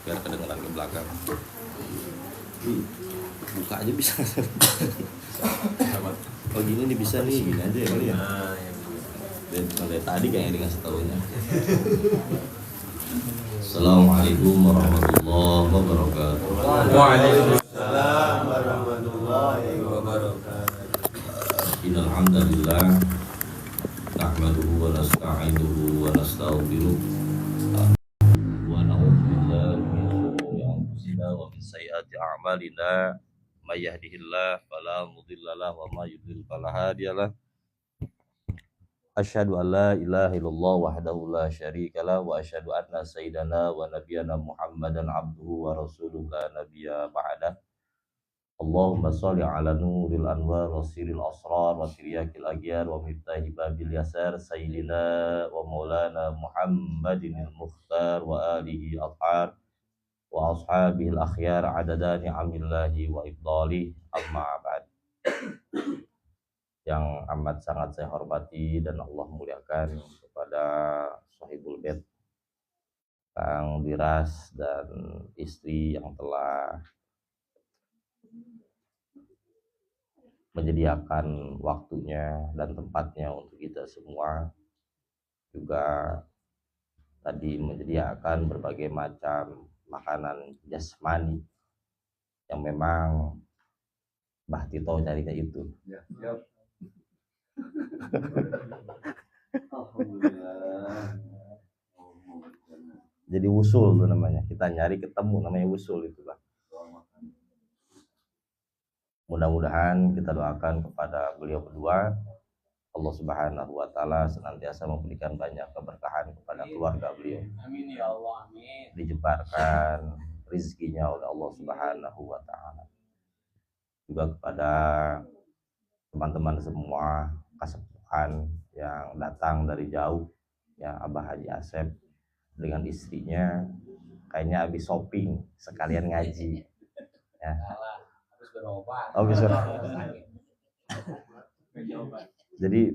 biar kedengeran ke belakang. Buka aja bisa. Oh gini nih bisa nih, gini aja ya kali ya. Dari tadi kayaknya dikasih tahunya. Assalamualaikum warahmatullahi wabarakatuh. Waalaikumsalam warahmatullahi wabarakatuh. Innal hamdalillah nahmaduhu wa nasta'inuhu wa nastaghfiruh wa na'udzu billahi min shururi anfusina wa min sayyiati a'malina may yahdihillahu fala mudilla lahu wa may yudlil fala hadiyalah. Asyhadu an la ilaha illallah wahdahu la syarikalah wa asyhadu anna sayyidana wa nabiyyana Muhammadan abduhu wa rasuluhu la nabiyya ba'da. Allahumma sholli ala nuril anwar wa siril asrar wa tiryakil aghyar wa miftahi babil yasar sayyidina wa maulana Muhammadin al-mukhtar wa alihi athar wa ashabihil akhyar adada ni'amillahi wa ifdali amma ba'd. Yang amat sangat saya hormati dan Allah muliakan kepada Sahibul Bait Kang Diras dan istri yang telah menyediakan waktunya dan tempatnya untuk kita semua, juga tadi menyediakan berbagai macam makanan jasmani yang memang Mbah Tito carinya itu. Jadi wusul tuh namanya, kita nyari ketemu, namanya wusul itu Bang. Mudah-mudahan kita doakan kepada beliau berdua, Allah Subhanahu wa taala senantiasa memberikan banyak keberkahan kepada keluarga beliau. Amin ya Allah, amin. Dijebarkan rizkinya oleh Allah Subhanahu wa taala. Juga kepada teman-teman semua kasepuhan yang datang dari jauh, ya Abah Haji Asep dengan istrinya kayaknya habis shopping sekalian ngaji ya. Habis berobat. Oh, bisa. Jadi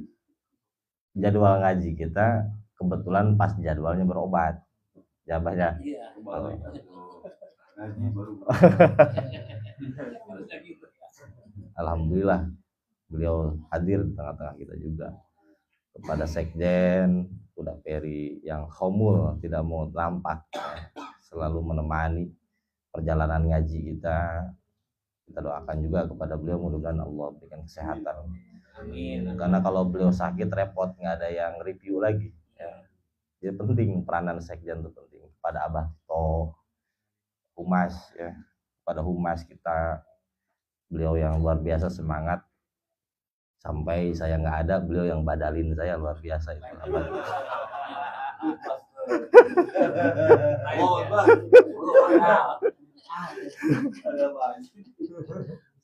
jadwal ngaji kita kebetulan pas jadwalnya berobat ya Abah ya. Iya, Ngaji baru. Alhamdulillah beliau hadir di tengah-tengah kita juga. Kepada Sekjen Kuda Peri yang khomul tidak mau tampak, selalu menemani perjalanan ngaji kita. Kita doakan juga kepada beliau, mudah-mudahan Allah berikan kesehatan. amin. Karena kalau beliau sakit repot, nggak ada yang review lagi ya. Jadi penting peranan Sekjen itu penting. Kepada Abah Tito Humas ya, pada Humas kita, beliau yang luar biasa semangat. Sampai saya nggak ada, beliau yang badalin saya, luar biasa itu.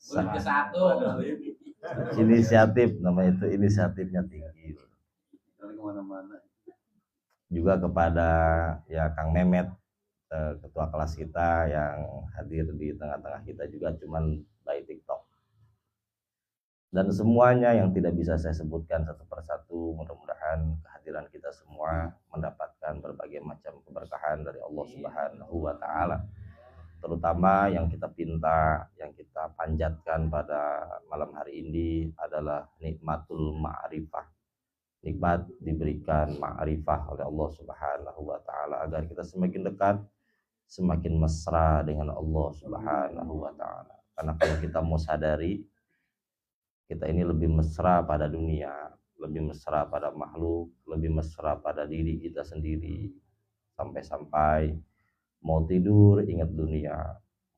Ke satu. Inisiatif namanya itu, inisiatifnya tinggi. Juga kepada ya Kang Mehmet, ketua kelas kita yang hadir di tengah-tengah kita juga cuman by TikTok. Dan semuanya yang tidak bisa saya sebutkan satu persatu, mudah-mudahan kehadiran kita semua mendapatkan berbagai macam keberkahan dari Allah Subhanahu wa taala. Terutama yang kita pinta, yang kita panjatkan pada malam hari ini adalah nikmatul ma'rifah. Nikmat diberikan ma'rifah oleh Allah Subhanahu wa taala agar kita semakin dekat, semakin mesra dengan Allah Subhanahu wa taala. Karena kalau kita mau sadari, kita ini lebih mesra pada dunia, lebih mesra pada makhluk, lebih mesra pada diri kita sendiri. Sampai-sampai mau tidur ingat dunia,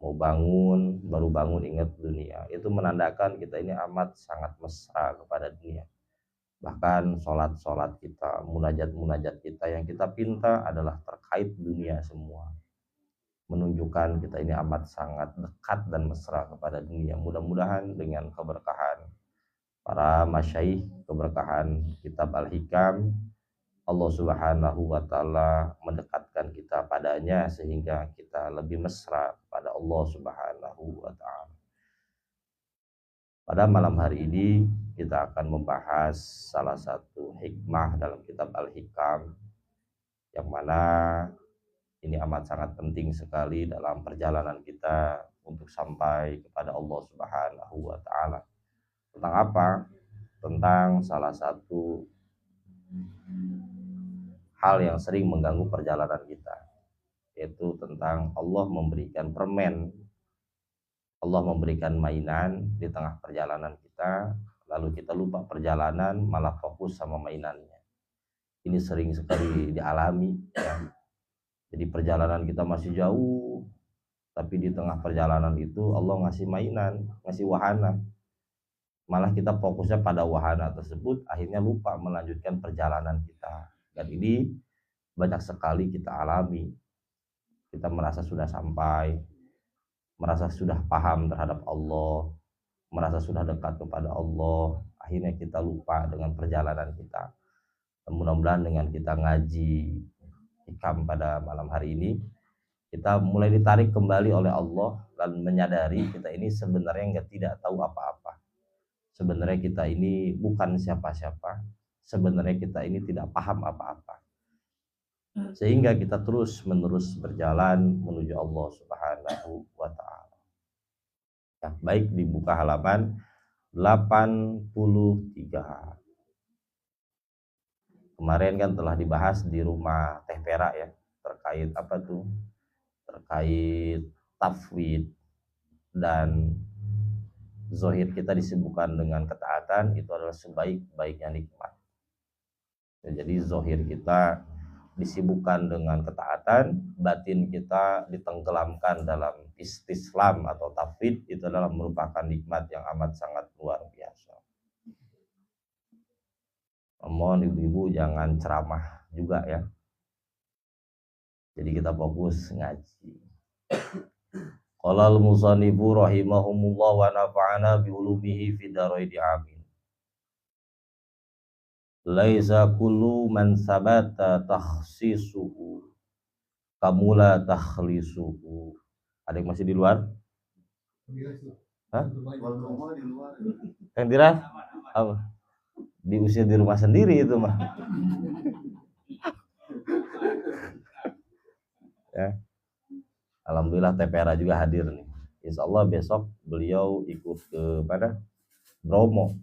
mau bangun, baru bangun ingat dunia. Itu menandakan kita ini amat sangat mesra kepada dunia. Bahkan sholat-sholat kita, munajat-munajat kita yang kita pinta adalah terkait dunia semua. Menunjukkan kita ini amat sangat dekat dan mesra kepada dunia. Mudah-mudahan dengan keberkahan para masyaikh, keberkahan kitab Al-Hikam, Allah Subhanahu wa taala mendekatkan kita padanya sehingga kita lebih mesra pada Allah Subhanahu wa taala. Pada malam hari ini kita akan membahas salah satu hikmah dalam kitab Al-Hikam, yang mana ini amat sangat penting sekali dalam perjalanan kita untuk sampai kepada Allah Subhanahu wa taala. Tentang apa? Tentang salah satu hal yang sering mengganggu perjalanan kita, yaitu tentang Allah memberikan permen, Allah memberikan mainan di tengah perjalanan kita, lalu kita lupa perjalanan, malah fokus sama mainannya. Ini sering sekali dialami ya. Jadi perjalanan kita masih jauh, tapi di tengah perjalanan itu Allah ngasih mainan, ngasih wahana, malah kita fokusnya pada wahana tersebut, akhirnya lupa melanjutkan perjalanan kita. Dan ini banyak sekali kita alami. Kita merasa sudah sampai, merasa sudah paham terhadap Allah, merasa sudah dekat kepada Allah, akhirnya kita lupa dengan perjalanan kita. Dan mudah-mudahan dengan kita ngaji hikam pada malam hari ini, kita mulai ditarik kembali oleh Allah dan menyadari kita ini sebenarnya tidak tahu apa-apa. Sebenarnya kita ini bukan siapa-siapa. Sebenarnya kita ini tidak paham apa-apa. Sehingga kita terus-menerus berjalan menuju Allah Subhanahu wa Ta'ala. Ya, baik, dibuka halaman 83. Kemarin kan telah dibahas di rumah Teh Pera ya, terkait apa tuh? Terkait tafwid dan zohir kita disibukkan dengan ketaatan, itu adalah sebaik-baiknya nikmat. Ya, jadi zohir kita disibukkan dengan ketaatan, batin kita ditenggelamkan dalam istislam atau tafwid, itu adalah merupakan nikmat yang amat sangat luar biasa. Mohon ibu-ibu jangan ceramah juga ya. Jadi kita fokus ngaji. Qala al-musannifu rahimahumullah wa nafa'ana bi ulumihi fid dharain amin. Laisa kullu man sabata takhsisuhu kamula takhlisuhu. Ada yang masih di luar? Hah? Yang dirah? Apa? Diusir di rumah sendiri itu mah. Ya. Alhamdulillah TPRA juga hadir nih. Insya Allah besok beliau ikut ke mana? Bromo.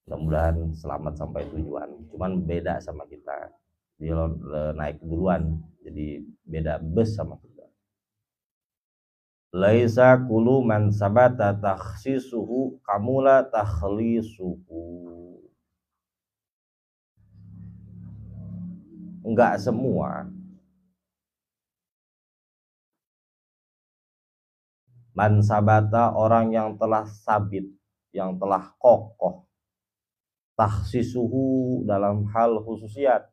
Mudah-mudahan selamat sampai tujuan. Cuman beda sama kita. Dia naik duluan, jadi beda bus sama kita. Laisa kullu man sabata takhsisuhu kamula takhlisuhu. Enggak semua man sabata, orang yang telah sabit, yang telah kokoh, takhsisuhu dalam hal khususiat,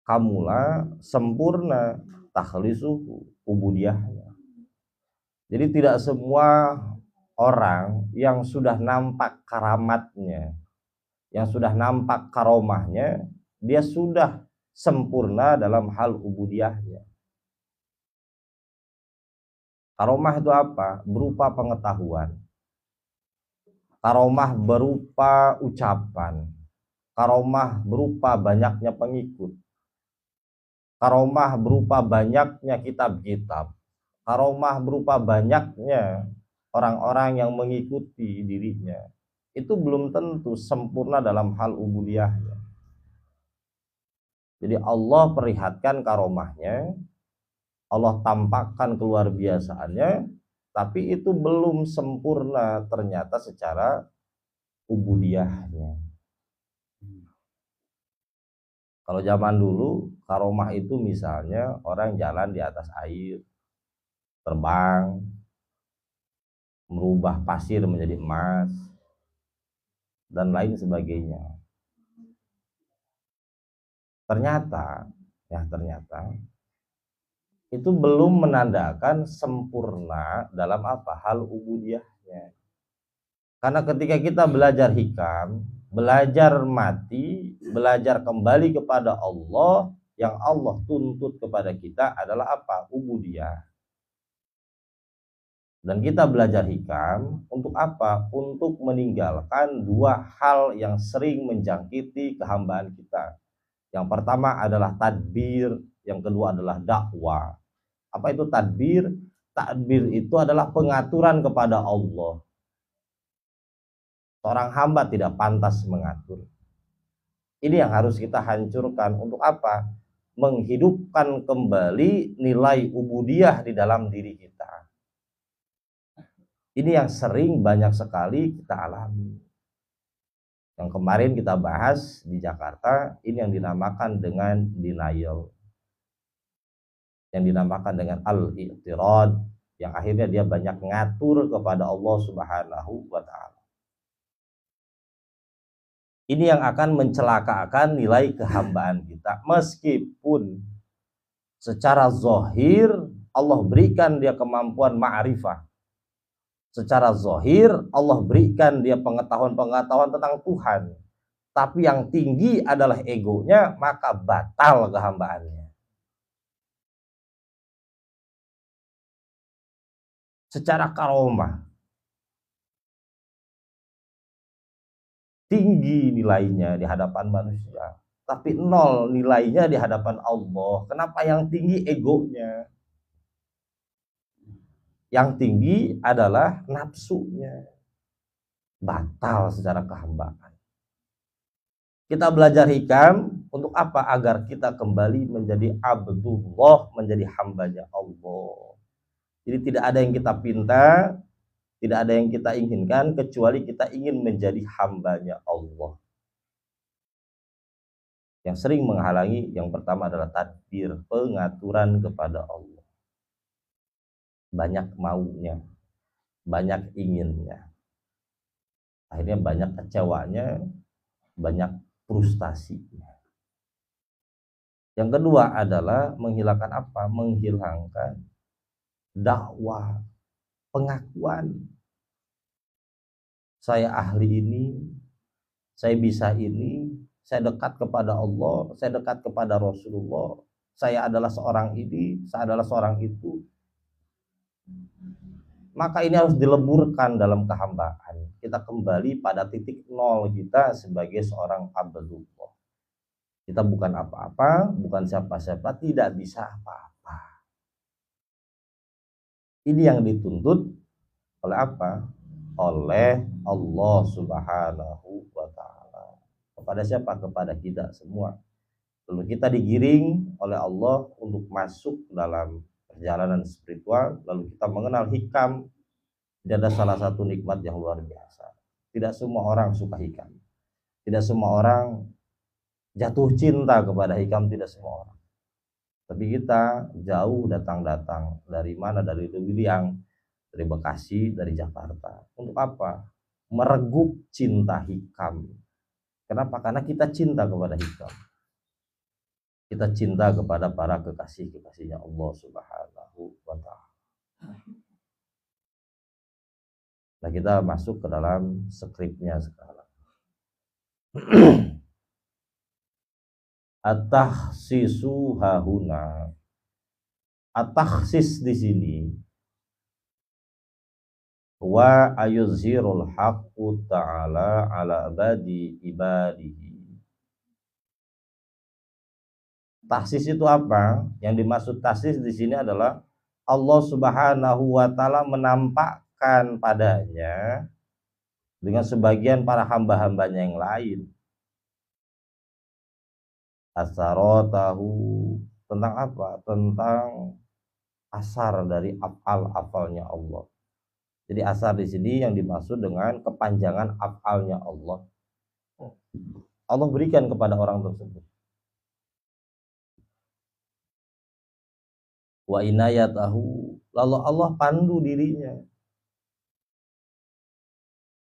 kamula sempurna, takhlisuhu ubudiyahnya. Jadi tidak semua orang yang sudah nampak karamatnya, yang sudah nampak karomahnya, dia sudah sempurna dalam hal ubudiyahnya. Karomah itu apa? Berupa pengetahuan. Karomah berupa ucapan. Karomah berupa banyaknya pengikut. Karomah berupa banyaknya kitab-kitab. Karomah berupa banyaknya orang-orang yang mengikuti dirinya. Itu belum tentu sempurna dalam hal ubudiyahnya. Jadi Allah perlihatkan karomahnya, Allah tampakkan keluar biasaannya, tapi itu belum sempurna ternyata secara ubudiyahnya. Kalau zaman dulu karomah itu misalnya orang jalan di atas air, terbang, merubah pasir menjadi emas, dan lain sebagainya. Ternyata itu belum menandakan sempurna dalam apa? Hal ubudiyahnya. Karena ketika kita belajar hikam, belajar mati, belajar kembali kepada Allah, yang Allah tuntut kepada kita adalah apa? Ubudiyah. Dan kita belajar hikam untuk apa? Untuk meninggalkan dua hal yang sering menjangkiti kehambaan kita. Yang pertama adalah tadbir, yang kedua adalah dakwah. Apa itu tadbir? Tadbir itu adalah pengaturan kepada Allah. Seorang hamba tidak pantas mengatur. Ini yang harus kita hancurkan. Untuk apa? Menghidupkan kembali nilai ubudiyah di dalam diri kita. Ini yang sering banyak sekali kita alami. Yang kemarin kita bahas di Jakarta, ini yang dinamakan dengan denial. Yang dinamakan dengan al-i'tirad, yang akhirnya dia banyak ngatur kepada Allah Subhanahu wa ta'ala. Ini yang akan mencelakakan nilai kehambaan kita. Meskipun secara zahir Allah berikan dia kemampuan ma'rifah. Secara zahir Allah berikan dia pengetahuan-pengetahuan tentang Tuhan. Tapi yang tinggi adalah egonya, maka batal kehambaannya. Secara karomah tinggi nilainya di hadapan manusia, tapi nol nilainya di hadapan Allah. Kenapa yang tinggi egonya? Yang tinggi adalah nafsunya. Batal secara kehambaan. Kita belajar hikam untuk apa? Agar kita kembali menjadi abdullah, menjadi hambanya Allah. Jadi tidak ada yang kita pinta, tidak ada yang kita inginkan, kecuali kita ingin menjadi hambanya Allah. Yang sering menghalangi, yang pertama adalah tadbir, pengaturan kepada Allah. Banyak maunya, banyak inginnya. Akhirnya banyak kecewanya, banyak frustasinya. Yang kedua adalah menghilangkan apa? Menghilangkan dakwah, pengakuan. Saya ahli ini, saya bisa ini, saya dekat kepada Allah, saya dekat kepada Rasulullah, saya adalah seorang ini, saya adalah seorang itu. Maka ini harus dileburkan dalam kehambaan. Kita kembali pada titik nol kita sebagai seorang abdullah. Kita bukan apa-apa, bukan siapa-siapa, tidak bisa apa-apa. Ini yang dituntut oleh apa? Oleh Allah Subhanahu wa ta'ala. Kepada siapa? Kepada kita semua. Lalu kita digiring oleh Allah untuk masuk dalam perjalanan spiritual, lalu kita mengenal hikam. Tidak ada salah satu nikmat yang luar biasa. Tidak semua orang suka hikam. Tidak semua orang jatuh cinta kepada hikam, tidak semua orang. Tapi kita jauh datang-datang. Dari mana? Dari Lubiliang, dari Bekasi, dari Jakarta. Untuk apa? Meregup cinta hikam. Kenapa? Karena kita cinta kepada hikam. Kita cinta kepada para kekasih-kekasihnya Allah Subhanahu wa ta'ala. Nah, kita masuk ke dalam skripnya sekarang. At-takhsisu hahuna. At-takhsis di sini wa ayuzhirul haqqu ta'ala ala abadi ibadihi. Takhsis itu apa? Yang dimaksud takhsis di sini adalah Allah Subhanahu wa ta'ala menampakkan padanya dengan sebagian para hamba-hambanya yang lain. Asaratahu, tentang apa? Tentang asar dari afal-afalnya Allah. Jadi asar di sini yang dimaksud dengan kepanjangan afalnya Allah. Allah berikan kepada orang tersebut. Wa inayatahu, lalu Allah pandu dirinya.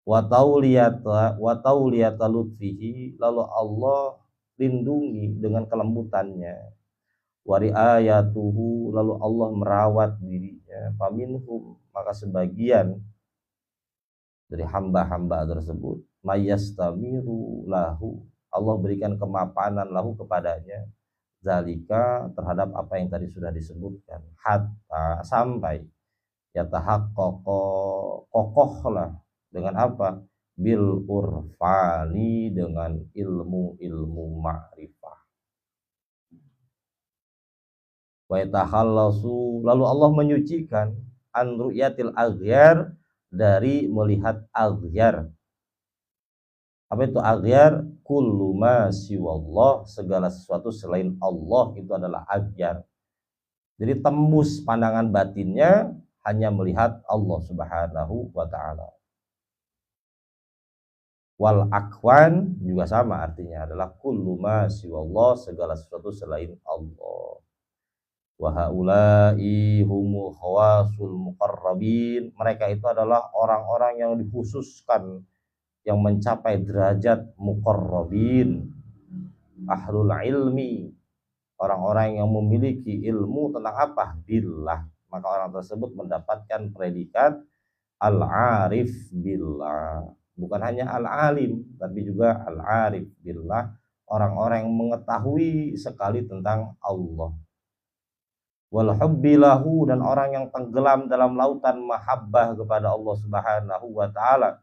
Wa tauliyata lutfihi, lalu Allah lindungi dengan kelembutannya. Wa riayatuhu, lalu Allah merawat dirinya. Faminhum, maka sebagian dari hamba-hamba tersebut mayastamiru lahu, Allah berikan kemapanan lahu kepadanya, zalika, terhadap apa yang tadi sudah disebutkan, hatta, sampai kokohlah dengan apa? Bil urfani, dengan ilmu ma'rifah. Wa yatakhallasu, lalu Allah menyucikan an ru'yatil aghyar, dari melihat aghyar. Apa itu aghyar? Kullu ma siwallah, segala sesuatu selain Allah itu adalah aghyar. Jadi tembus pandangan batinnya hanya melihat Allah Subhanahu wa taala. Wal akwan juga sama artinya, adalah kullu ma siwallah, segala sesuatu selain Allah. Wa haula'i humul khawasul muqarrabin, mereka itu adalah orang-orang yang dikhususkan, yang mencapai derajat muqarrabin, ahlul ilmi, orang-orang yang memiliki ilmu tentang apa? Billah. Maka orang tersebut mendapatkan predikat al-arif billah. Bukan hanya al-alim, tapi juga al-arif billah, orang-orang yang mengetahui sekali tentang Allah. Wal hubbilahu, dan orang yang tenggelam dalam lautan mahabbah kepada Allah Subhanahu wa taala.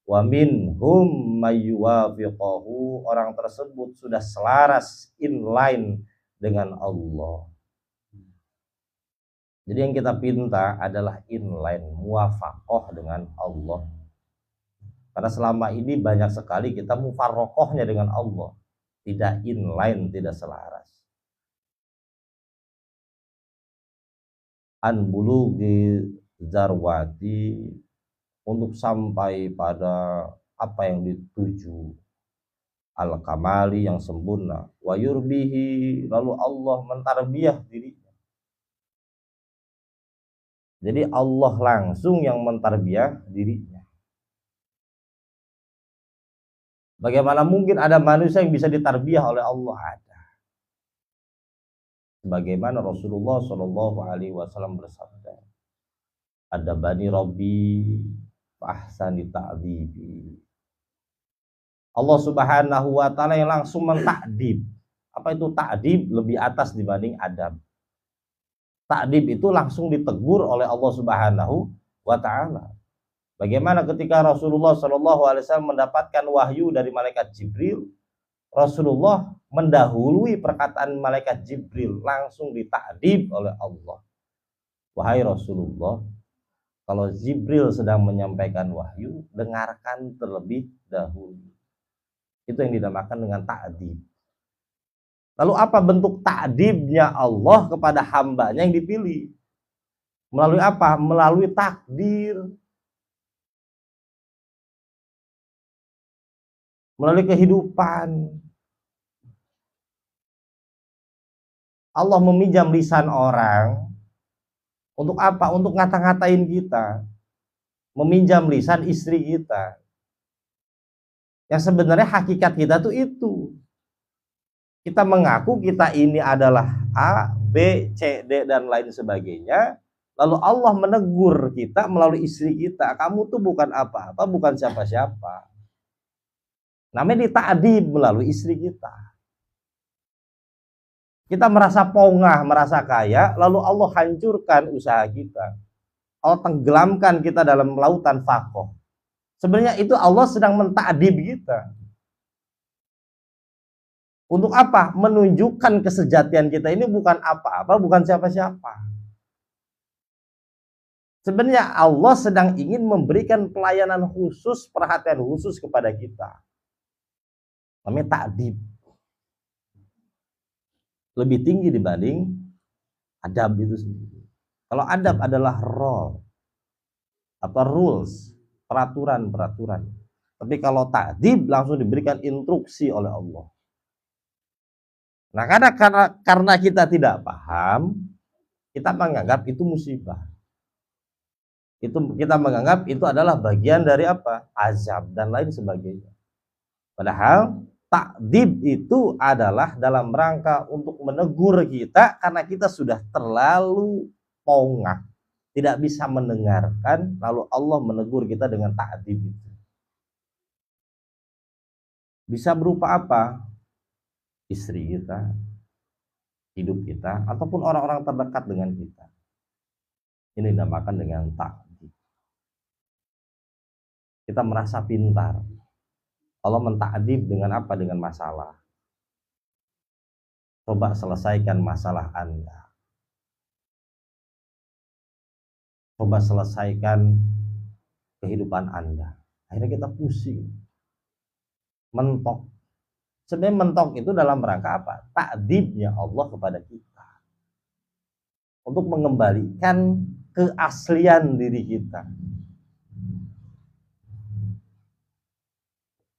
Wa minhum mayyuwafiqahu, orang tersebut sudah selaras, inline dengan Allah. Jadi yang kita pinta adalah inline, muwafaqah dengan Allah. Karena selama ini banyak sekali kita mufarrokohnya dengan Allah, tidak inline, tidak selaras. An bulughi zarwati, untuk sampai pada apa yang dituju, al kamali, yang sempurna, wa yurbihi, lalu Allah mentarbiyah dirinya. Jadi Allah langsung yang mentarbiyah dirinya. Bagaimana mungkin ada manusia yang bisa ditarbiyah oleh Allah? Ada. Sebagaimana Rasulullah Shallallahu Alaihi Wasallam bersabda, ada bani Rabbi ahsani ta'dibi. Allah Subhanahu wa taala yang langsung mentakdib. Apa itu takdib? Lebih atas dibanding adab. Takdib itu langsung ditegur oleh Allah Subhanahu wa taala. Bagaimana ketika Rasulullah Shallallahu Alaihi Wasallam mendapatkan wahyu dari malaikat Jibril, Rasulullah mendahului perkataan malaikat Jibril, langsung ditakdib oleh Allah. Wahai Rasulullah, kalau Jibril sedang menyampaikan wahyu, dengarkan terlebih dahulu. Itu yang dinamakan dengan takdib. Lalu apa bentuk takdibnya Allah kepada hambanya yang dipilih? Melalui apa? Melalui takdir. Melalui kehidupan. Allah meminjam lisan orang untuk apa? Untuk ngata-ngatain kita. Meminjam lisan istri kita. Yang sebenarnya hakikat kita tuh itu. Kita mengaku kita ini adalah A, B, C, D, dan lain sebagainya. Lalu Allah menegur kita melalui istri kita. Kamu tuh bukan apa-apa, bukan siapa-siapa. Namanya ditakdib melalui istri kita. Kita merasa pongah, merasa kaya, lalu Allah hancurkan usaha kita. Allah tenggelamkan kita dalam lautan faqah. Sebenarnya itu Allah sedang mentakdib kita. Untuk apa? Menunjukkan kesejatian kita ini bukan apa-apa, bukan siapa-siapa. Sebenarnya Allah sedang ingin memberikan pelayanan khusus, perhatian khusus kepada kita. Namanya takdib. Lebih tinggi dibanding adab itu sendiri. Kalau adab adalah role atau rules, peraturan-peraturan. Tapi kalau takdib langsung diberikan instruksi oleh Allah. Nah, karena kita tidak paham, kita menganggap itu musibah. Kita menganggap itu adalah bagian dari apa? Azab dan lain sebagainya. Padahal takdib itu adalah dalam rangka untuk menegur kita karena kita sudah terlalu pongah, tidak bisa mendengarkan, lalu Allah menegur kita dengan takdib itu. Bisa berupa apa? Istri kita, hidup kita, ataupun orang-orang terdekat dengan kita. Ini dinamakan dengan takdib. Kita merasa pintar. Allah mentakdib dengan apa? Dengan masalah. Coba selesaikan masalah Anda. Coba selesaikan kehidupan Anda. Akhirnya kita pusing. mentok. Sebenarnya mentok itu dalam rangka apa? Ta'dibnya Allah kepada kita. Untuk mengembalikan keaslian diri kita.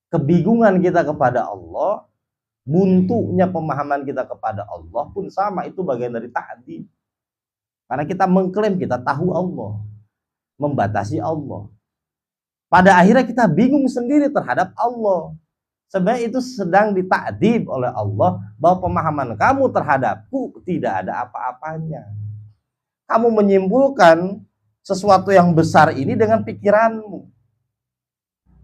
Kebingungan kita kepada Allah, buntunya pemahaman kita kepada Allah pun sama, itu bagian dari ta'dib. Karena kita mengklaim kita tahu Allah, membatasi Allah. Pada akhirnya kita bingung sendiri terhadap Allah. Sebenarnya itu sedang ditakdib oleh Allah bahwa pemahaman kamu terhadapku tidak ada apa-apanya. Kamu menyimpulkan sesuatu yang besar ini dengan pikiranmu.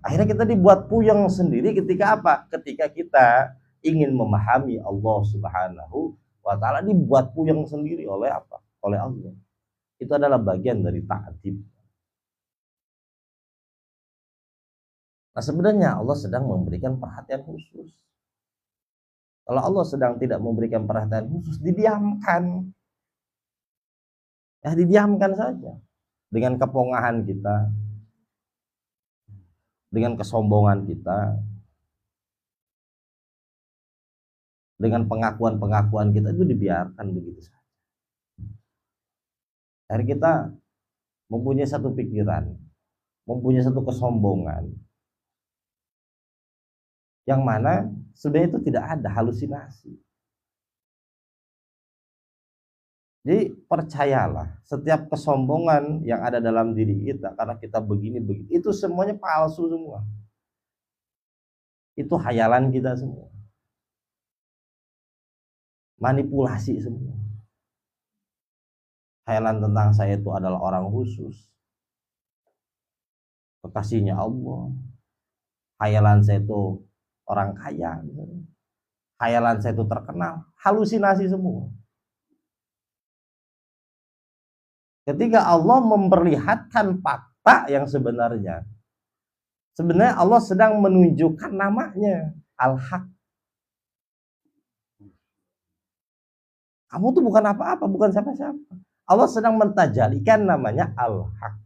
Akhirnya kita dibuat puyeng sendiri ketika apa? Ketika kita ingin memahami Allah Subhanahu wa Ta'ala, dibuat puyeng sendiri oleh apa? Oleh Allah. Itu adalah bagian dari ta'dib. Nah, sebenarnya Allah sedang memberikan perhatian khusus. Kalau Allah sedang tidak memberikan perhatian khusus, didiamkan. Ya, didiamkan saja. Dengan kepongahan kita, dengan kesombongan kita, dengan pengakuan-pengakuan kita, itu dibiarkan begitu saja. Akhirnya kita mempunyai satu pikiran, mempunyai satu kesombongan, yang mana sebenarnya itu tidak ada halusinasi. Jadi percayalah, setiap kesombongan yang ada dalam diri kita karena kita begini begitu, itu semuanya palsu semua. Itu hayalan kita semua, manipulasi semua. Hayalan tentang saya itu adalah orang khusus, kekasihnya Allah. Hayalan saya itu orang kaya, hayalan saya itu terkenal, halusinasi semua. Ketika Allah memperlihatkan fakta yang sebenarnya Allah sedang menunjukkan namanya Al-Haq. Kamu tuh bukan apa-apa, bukan siapa-siapa. Allah sedang mentajalikan namanya Al-Haq.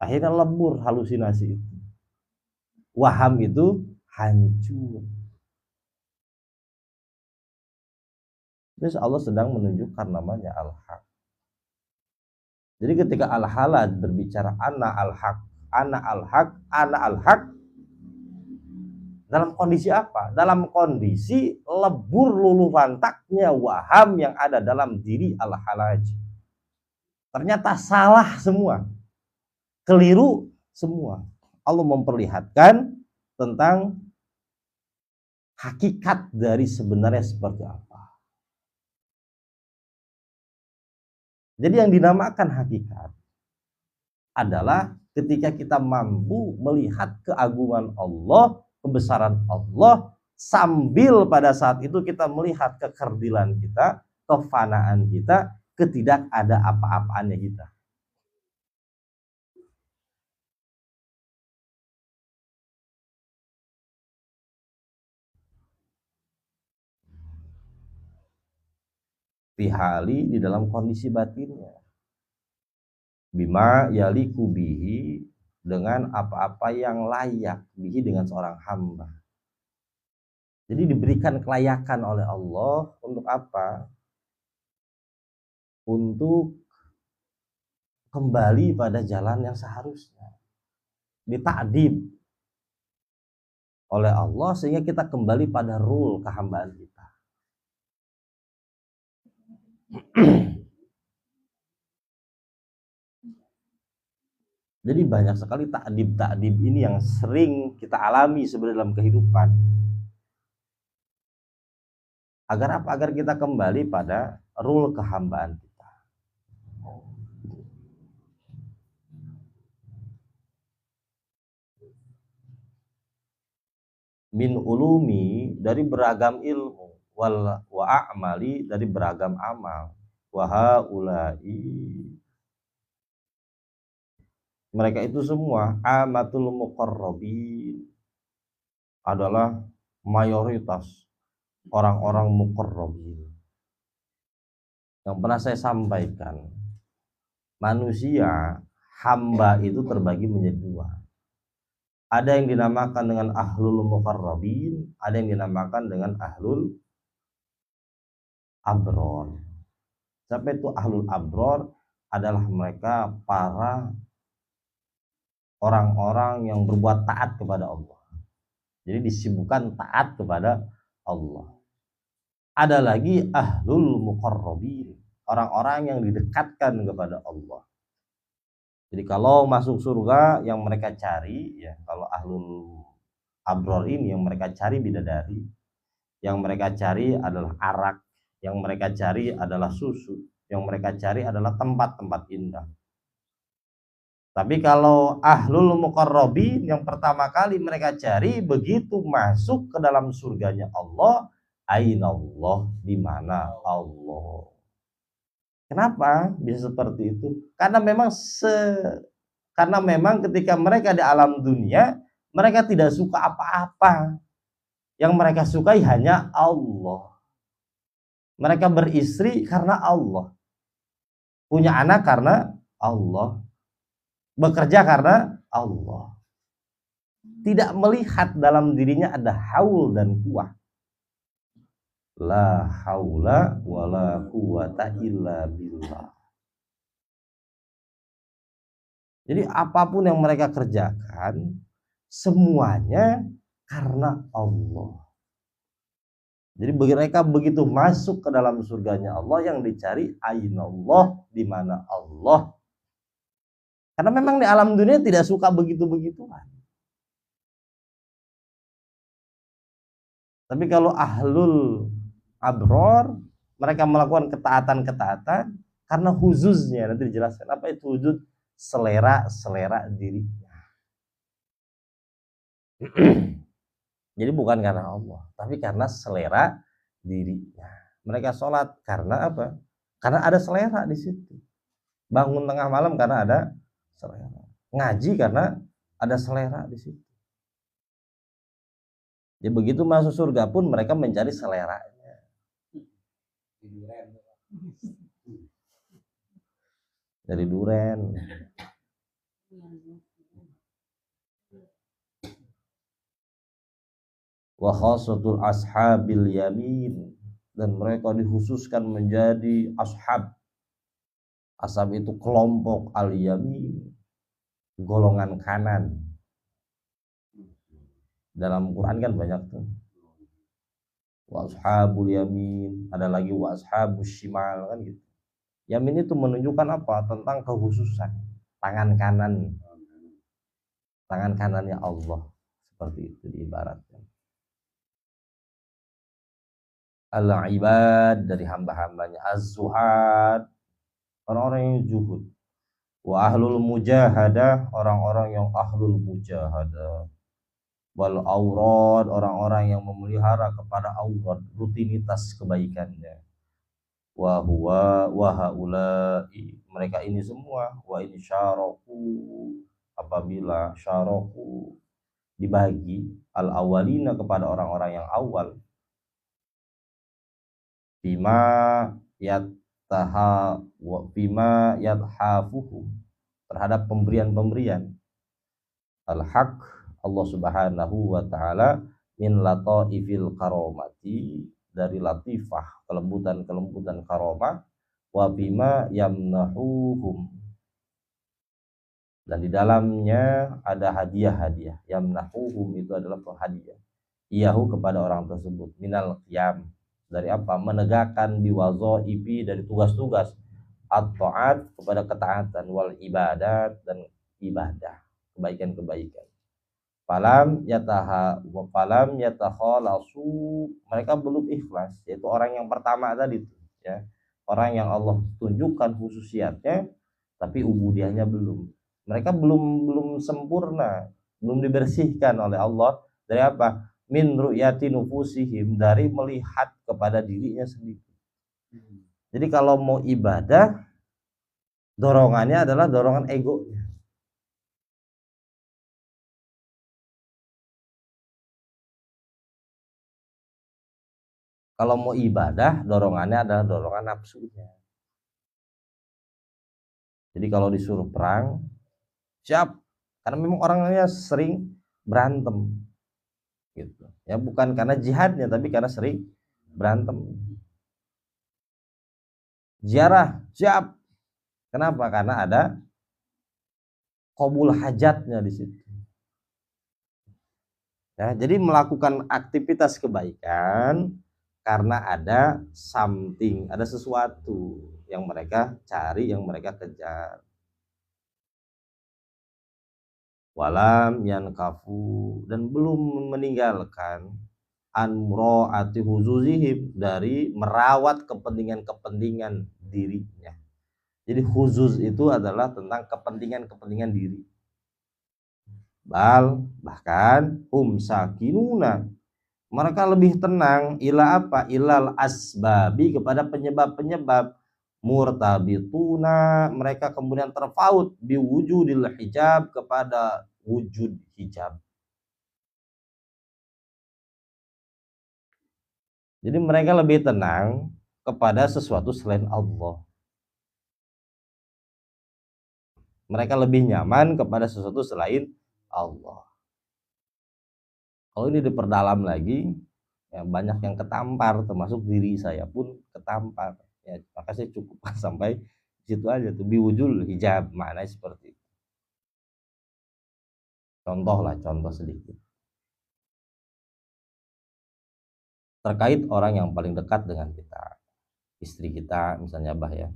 Akhirnya lebur halusinasi itu. Waham itu hancur. Terus Allah sedang menunjukkan namanya Al-Haq. Jadi ketika Al-Halad berbicara ana Al-Haq, ana Al-Haq, ana Al-Haq, dalam kondisi apa? Dalam kondisi lebur luluh lantaknya waham yang ada dalam diri Al-Halaj. Ternyata salah semua, keliru semua. Allah memperlihatkan tentang hakikat dari sebenarnya seperti apa. Jadi yang dinamakan hakikat adalah ketika kita mampu melihat keagungan Allah, kebesaran Allah, sambil pada saat itu kita melihat kekerdilan kita, kefanaan kita, ketidak ada apa-apaannya kita. Fihali di dalam kondisi batinnya. Bima yaliku bihi, dengan apa-apa yang layak bihi dengan seorang hamba. Jadi diberikan kelayakan oleh Allah untuk apa? Untuk kembali pada jalan yang seharusnya. Ditakdib oleh Allah sehingga kita kembali pada rule kehambaan kita. Jadi banyak sekali takdib ini yang sering kita alami sebenarnya dalam kehidupan. Agar apa? Agar kita kembali pada rule kehambaan kita. Min ulumi, dari beragam ilmu, wa a'mali, dari beragam amal, wa haula'i, mereka itu semua amatul muqarrabin, adalah mayoritas orang-orang muqarrabin. Yang pernah saya sampaikan, manusia hamba itu terbagi menjadi dua. Ada yang dinamakan dengan ahlul muqarrabin, ada yang dinamakan dengan ahlul abror. Siapa itu ahlul abror? Adalah mereka para orang-orang yang berbuat taat kepada Allah. Jadi disibukkan taat kepada Allah. Ada lagi ahlul muqarrabin, orang-orang yang didekatkan kepada Allah. Jadi kalau masuk surga yang mereka cari, ya kalau ahlul abror ini yang mereka cari bidadari, yang mereka cari adalah arak, yang mereka cari adalah susu, yang mereka cari adalah tempat-tempat indah. Tapi kalau ahlul muqarrabin yang pertama kali mereka cari begitu masuk ke dalam surganya Allah, ainallah, di mana Allah. Kenapa bisa seperti itu? Karena memang ketika mereka di alam dunia, mereka tidak suka apa-apa. Yang mereka sukai hanya Allah. Mereka beristri karena Allah. Punya anak karena Allah. Bekerja karena Allah. Tidak melihat dalam dirinya ada haul dan quwwah. La haula wala quwwata illa billah. Jadi apapun yang mereka kerjakan semuanya karena Allah. Jadi mereka begitu masuk ke dalam surganya Allah, yang dicari ainallah, di mana Allah. Karena memang di alam dunia tidak suka begitu-begituan. Tapi kalau ahlul abror, mereka melakukan ketaatan-ketaatan karena khususnya, nanti dijelaskan apa itu wujud, selera dirinya. Jadi bukan karena Allah, tapi karena selera dirinya. Mereka sholat karena apa? Karena ada selera di situ. Bangun tengah malam karena ada selera. Ngaji karena ada selera di situ. Jadi begitu masuk surga pun mereka mencari seleranya. Dari duren. Wa khasatul ashabil yamin, dan mereka dikhususkan menjadi ashab. Ashab itu kelompok al-yamin, golongan kanan. Dalam Quran kan banyak tuh. Wa ashabul yamin, ada lagi wa ashabus shimal, kan gitu. Yamin itu menunjukkan apa? Tentang kekhususan. Tangan kanan. Tangan kanannya Allah. Seperti itu diibaratkan. Al-ibad, dari hamba-hambanya. Az-zuhad, orang-orang yang zuhud. Wa ahlul mujahadah, orang-orang yang ahlul mujahadah. Wal aurad, orang-orang yang memelihara kepada aurat, rutinitas kebaikannya. Wa huwa wa haula'i, mereka ini semua, wa in syaraku, apabila syaraku, dibagi al awalina, kepada orang-orang yang awal, bima yathafuhum, terhadap pemberian-pemberian al-haq Allah Subhanahu wa taala, min lataifil karomati, dari latifah, kelembutan karomah, wa bima yamnahuhum, dan di dalamnya ada hadiah-hadiah. Yamnahuhum itu adalah hadiah iyahu, kepada orang tersebut, minal qiyam, dari apa? Menegakkan biwazaifi, dari tugas-tugas, at-ta'at, kepada ketaatan, wal ibadat, dan ibadah, kebaikan-kebaikan. Falam yatakhalasu, mereka belum ikhlas, yaitu orang yang pertama tadi ya. Orang yang Allah tunjukkan khususiatnya tapi ubudiahnya belum. Mereka belum sempurna, belum dibersihkan oleh Allah dari apa? Min ru'yati nufusihim, dari melihat kepada dirinya sendiri. Jadi kalau mau ibadah, dorongannya adalah dorongan egonya. Kalau mau ibadah, dorongannya adalah dorongan nafsunya. Jadi kalau disuruh perang, siap. Karena memang orangnya sering berantem gitu. Ya bukan karena jihadnya tapi karena sering berantem. Ziarah siap. Kenapa? Karena ada qabul hajatnya di situ. Ya, jadi melakukan aktivitas kebaikan karena ada something, ada sesuatu yang mereka cari, yang mereka kejar. Walam yankafu, dan belum meninggalkan anmro'ati huzuzihim, dari merawat kepentingan-kepentingan dirinya. Jadi huzuz itu adalah tentang kepentingan-kepentingan diri. Bahkan sakinuna, mereka lebih tenang ila apa? Ilal asbabi, kepada penyebab-penyebab. Murtabituna, mereka kemudian terpaut biwujudil hijab, kepada wujud hijab. Jadi mereka lebih tenang kepada sesuatu selain Allah. Mereka lebih nyaman kepada sesuatu selain Allah. Kalau ini diperdalam lagi, ya banyak yang ketampar, termasuk diri saya pun ketampar. Ya, maka saya cukupkan sampai situ aja tuh, biwujul hijab, maknanya seperti itu. Contoh sedikit. Terkait orang yang paling dekat dengan kita, istri kita misalnya, Bah ya.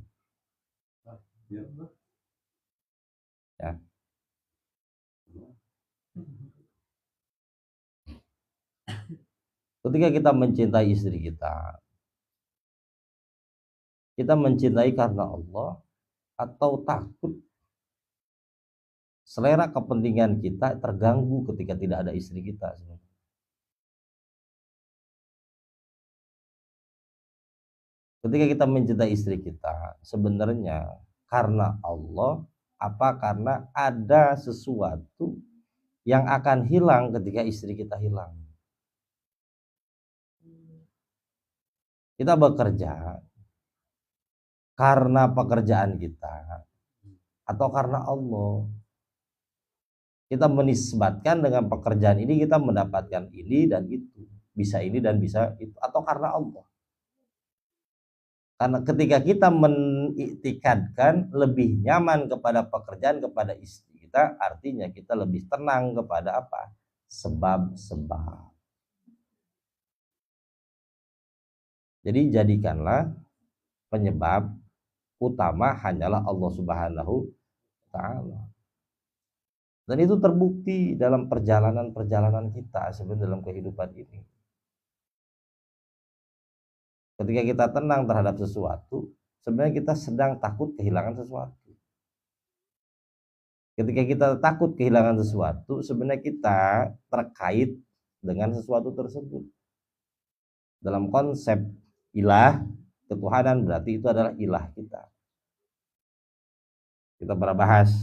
Ya. Ketika kita mencintai istri kita mencintai karena Allah atau takut selera kepentingan kita terganggu ketika tidak ada istri kita? Ketika kita mencintai istri kita, sebenarnya karena Allah, apa karena ada sesuatu yang akan hilang ketika istri kita hilang? Kita bekerja karena pekerjaan kita atau karena Allah? Kita menisbatkan dengan pekerjaan ini kita mendapatkan ini dan itu, bisa ini dan bisa itu, atau karena Allah? Karena ketika kita meniktikadkan lebih nyaman kepada pekerjaan, kepada istri kita, artinya kita lebih tenang kepada apa? Sebab-sebab. Jadi jadikanlah penyebab utama hanyalah Allah Subhanahu wa Ta'ala. Dan itu terbukti dalam perjalanan kita sebenarnya dalam kehidupan ini. Ketika kita tenang terhadap sesuatu, sebenarnya kita sedang takut kehilangan sesuatu. Ketika kita takut kehilangan sesuatu, sebenarnya kita terkait dengan sesuatu tersebut. Dalam konsep ilah, ketuhanan, berarti itu adalah ilah kita. Kita pernah bahas,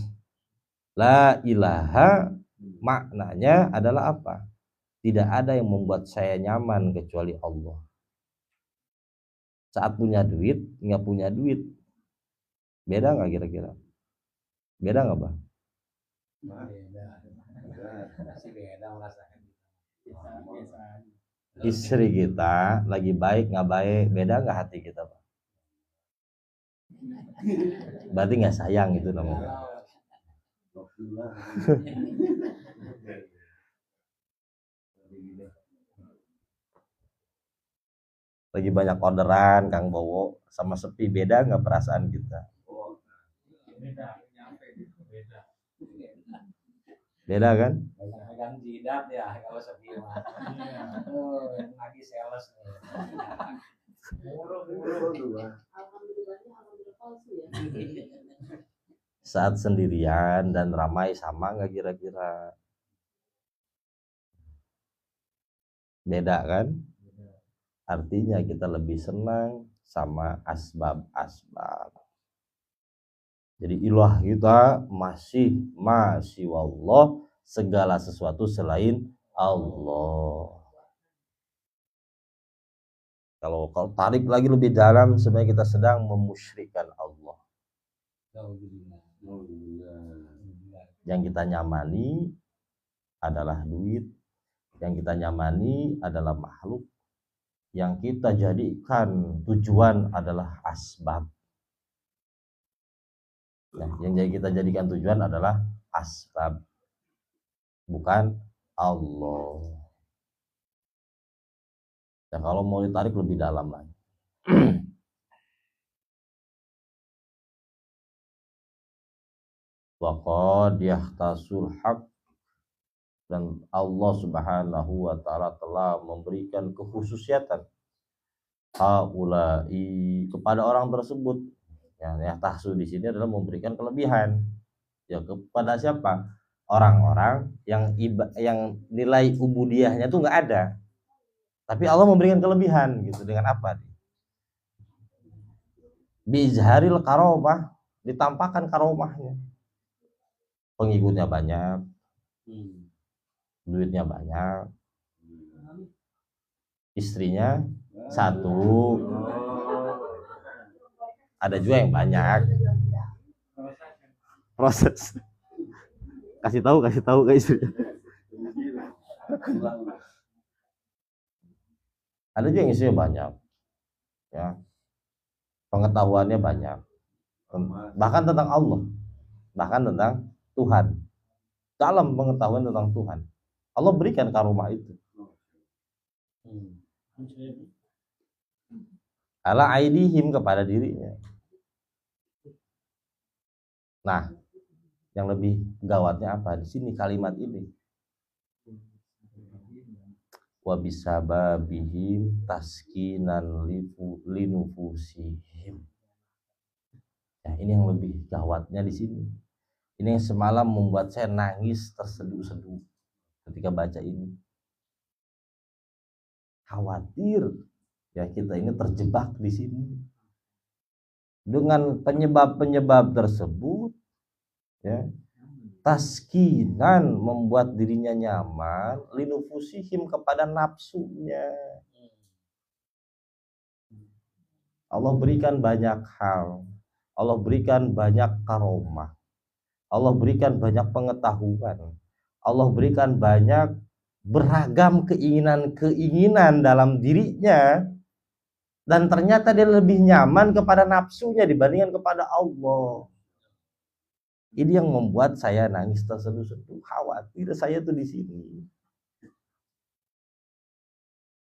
la ilaha maknanya adalah apa? Tidak ada yang membuat saya nyaman kecuali Allah. Saat punya duit, nggak punya duit, beda nggak kira-kira? Beda nggak, Bang? Istri kita lagi baik nggak baik, beda nggak hati kita, Bang? Berarti nggak sayang itu namanya. Lagi banyak orderan, Kang Bowo, sama sepi, beda nggak perasaan kita? Beda kan? Pegang jidat ya, kalau sepi mah. Lagi sales nih. Saat sendirian dan ramai sama nggak kira-kira? Beda kan? Artinya kita lebih senang sama asbab-asbab. Jadi ilah kita masih wallah, segala sesuatu selain Allah. Kalau tarik lagi lebih dalam, sebenarnya kita sedang memusyrikkan Allah. Yang kita nyamani adalah duit, yang kita nyamani adalah makhluk, yang kita jadikan tujuan adalah asbab. Nah, yang kita jadikan tujuan adalah asbab, bukan Allah. Nah, kalau mau ditarik lebih dalam lagi. Waqad yahtasul haq, dan Allah Subhanahu wa taala telah memberikan kekhususiatan haulai kepada orang tersebut. Ya, tahsu di sini adalah memberikan kelebihan. Ya, kepada siapa? Orang-orang yang yang nilai ubudiyahnya tuh nggak ada. Tapi Allah memberikan kelebihan gitu. Dengan apa? Bizharil karomah, ditampakkan karomahnya. Pengikutnya banyak, duitnya banyak, istrinya satu, ada juga yang banyak. Proses. Kasih tahu ke istrinya. Ada juga yang istrinya banyak, ya, pengetahuannya banyak, bahkan tentang Allah, bahkan tentang Tuhan, dalam pengetahuan tentang Tuhan. Allah berikan karomah itu. Ala aidihim, kepada dirinya. Nah, yang lebih gawatnya apa di sini kalimat ini? Wa bisababihim taskinan linufusihim. Ya, ini yang lebih gawatnya di sini. Ini yang semalam membuat saya nangis terseduh-seduh ketika baca ini. Khawatir ya kita ini terjebak di sini. Dengan penyebab-penyebab tersebut, ya, taskinan, membuat dirinya nyaman, linufusihim, kepada nafsunya. Allah berikan banyak hal, Allah berikan banyak karomah, Allah berikan banyak pengetahuan, Allah berikan banyak beragam keinginan-keinginan dalam dirinya, dan ternyata dia lebih nyaman kepada nafsunya dibandingkan kepada Allah. Ini yang membuat saya nangis terseduh-seduh, khawatir saya tuh di sini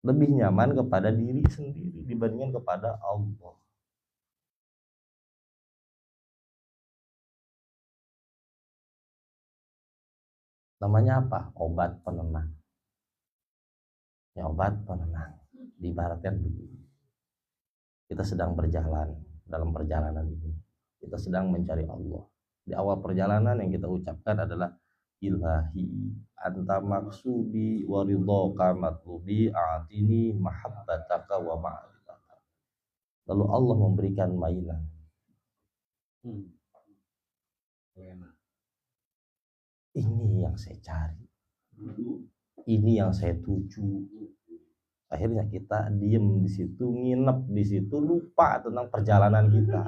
lebih nyaman kepada diri sendiri dibandingkan kepada Allah. Namanya apa? Obat penenang. Ya, obat penenang. Diibaratkan begini. Kita sedang berjalan, dalam perjalanan ini kita sedang mencari Allah. Di awal perjalanan yang kita ucapkan adalah ilahi anta maksudi wa ridhaka matlubi a'tini mahabbataka wa ma'rifataka. Lalu Allah memberikan mainan. Ini yang saya cari, ini yang saya tuju. Akhirnya kita diem di situ, nginep di situ, lupa tentang perjalanan kita.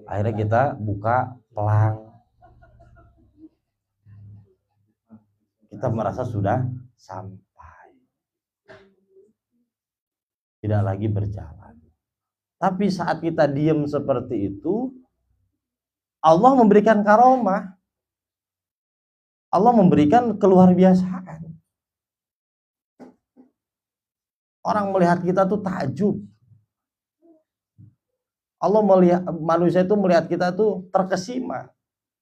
Akhirnya kita buka pelang, kita merasa sudah sampai, tidak lagi berjalan. Tapi saat kita diem seperti itu, Allah memberikan karomah, Allah memberikan keluar biasaan. Orang melihat kita tuh takjub. Allah melihat manusia itu melihat kita tuh terkesima.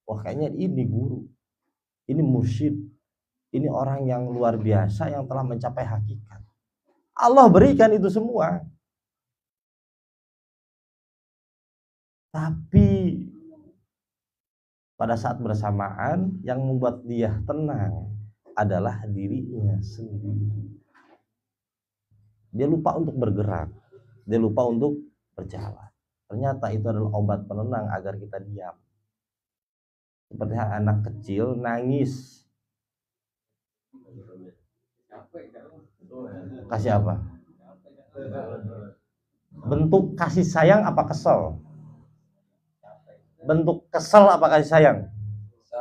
Wah, kayaknya ini guru, ini mursyid, ini orang yang luar biasa yang telah mencapai hakikat. Allah berikan itu semua. Tapi pada saat bersamaan yang membuat dia tenang adalah dirinya sendiri. Dia lupa untuk bergerak, dia lupa untuk berjalan. Ternyata itu adalah obat penenang agar kita diam. Seperti anak kecil nangis, kasih apa? Bentuk kasih sayang apa kesel? bentuk kesel apa kasih sayang? So,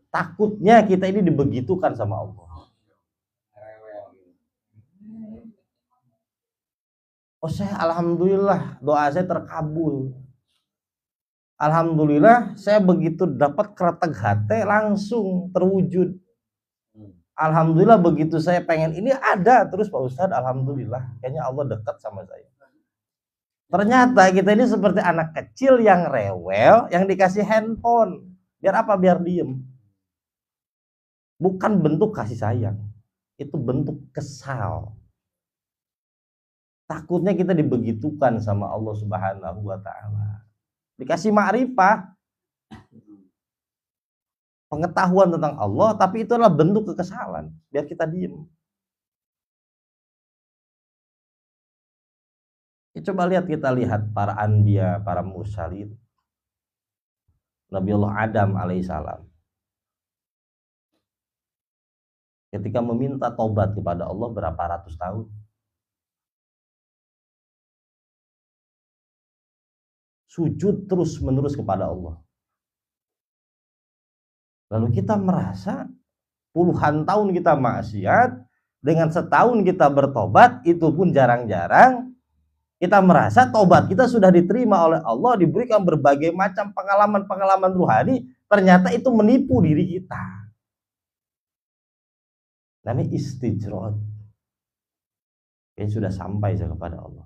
Takutnya kita ini dibegitukan sama Allah. rewel. Oh, saya alhamdulillah doa saya terkabul. Alhamdulillah saya begitu dapat kretek hati langsung terwujud. Alhamdulillah begitu saya pengen ini ada terus Pak Ustadz, alhamdulillah kayaknya Allah dekat sama saya. Ternyata kita ini seperti anak kecil yang rewel, yang dikasih handphone. Biar apa? Biar diem. Bukan bentuk kasih sayang, itu bentuk kesal. Takutnya kita dibegitukan sama Allah Subhanahu wa Ta'ala. Dikasih ma'rifah, pengetahuan tentang Allah, tapi itu adalah bentuk kekesalan. Biar kita diem. Ya, coba kita lihat para anbiya, para mursalin. Nabiullah Adam alaihissalam. Ketika meminta tobat kepada Allah berapa ratus tahun. Sujud terus menerus kepada Allah. Lalu kita merasa puluhan tahun kita maksiat, dengan setahun kita bertobat, itu pun jarang-jarang. Kita merasa tobat kita sudah diterima oleh Allah, diberikan berbagai macam pengalaman-pengalaman ruhani, ternyata itu menipu diri kita. Namanya istijrod. Ini sudah sampai saya kepada Allah.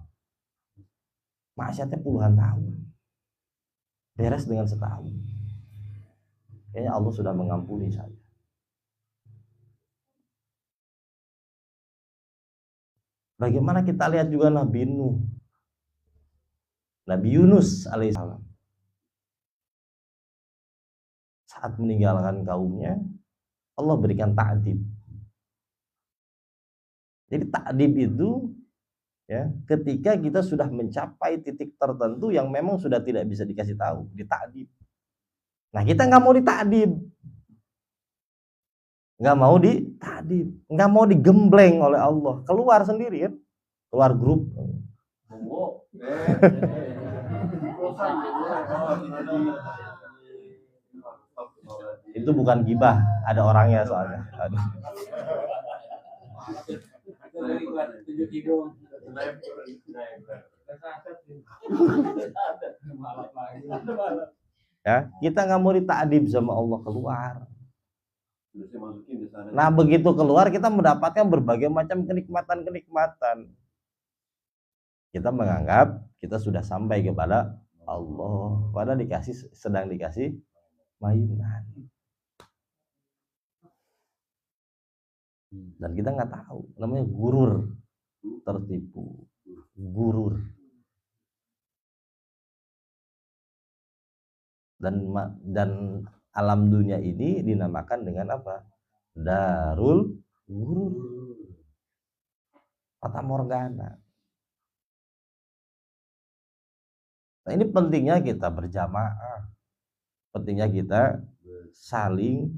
Maksiatnya puluhan tahun. Beres dengan setahun. Kayaknya Allah sudah mengampuni saya. Bagaimana kita lihat juga Nabi Nuh, Nabi Yunus alaihissalam. Saat meninggalkan kaumnya, Allah berikan ta'dib. Jadi ta'dib itu ya, ketika kita sudah mencapai titik tertentu yang memang sudah tidak bisa dikasih tahu, dita'dib. Nah, kita nggak mau dita'dib. Nggak mau dita'dib, nggak mau digembleng oleh Allah, keluar sendiri kan, keluar grup. Itu bukan gibah, ada orangnya soalnya. Aduh. Ya, kita nggak mau dita'dib sama Allah, keluar. Nah, begitu keluar kita mendapatkan berbagai macam kenikmatan-kenikmatan. Kita menganggap kita sudah sampai kepada Allah, padahal sedang dikasih mainan. Dan kita nggak tahu, namanya gurur, tertipu, gurur. Dan alam dunia ini dinamakan dengan apa? Darul gurur, fata morgana. Nah, ini pentingnya kita berjamaah, pentingnya kita saling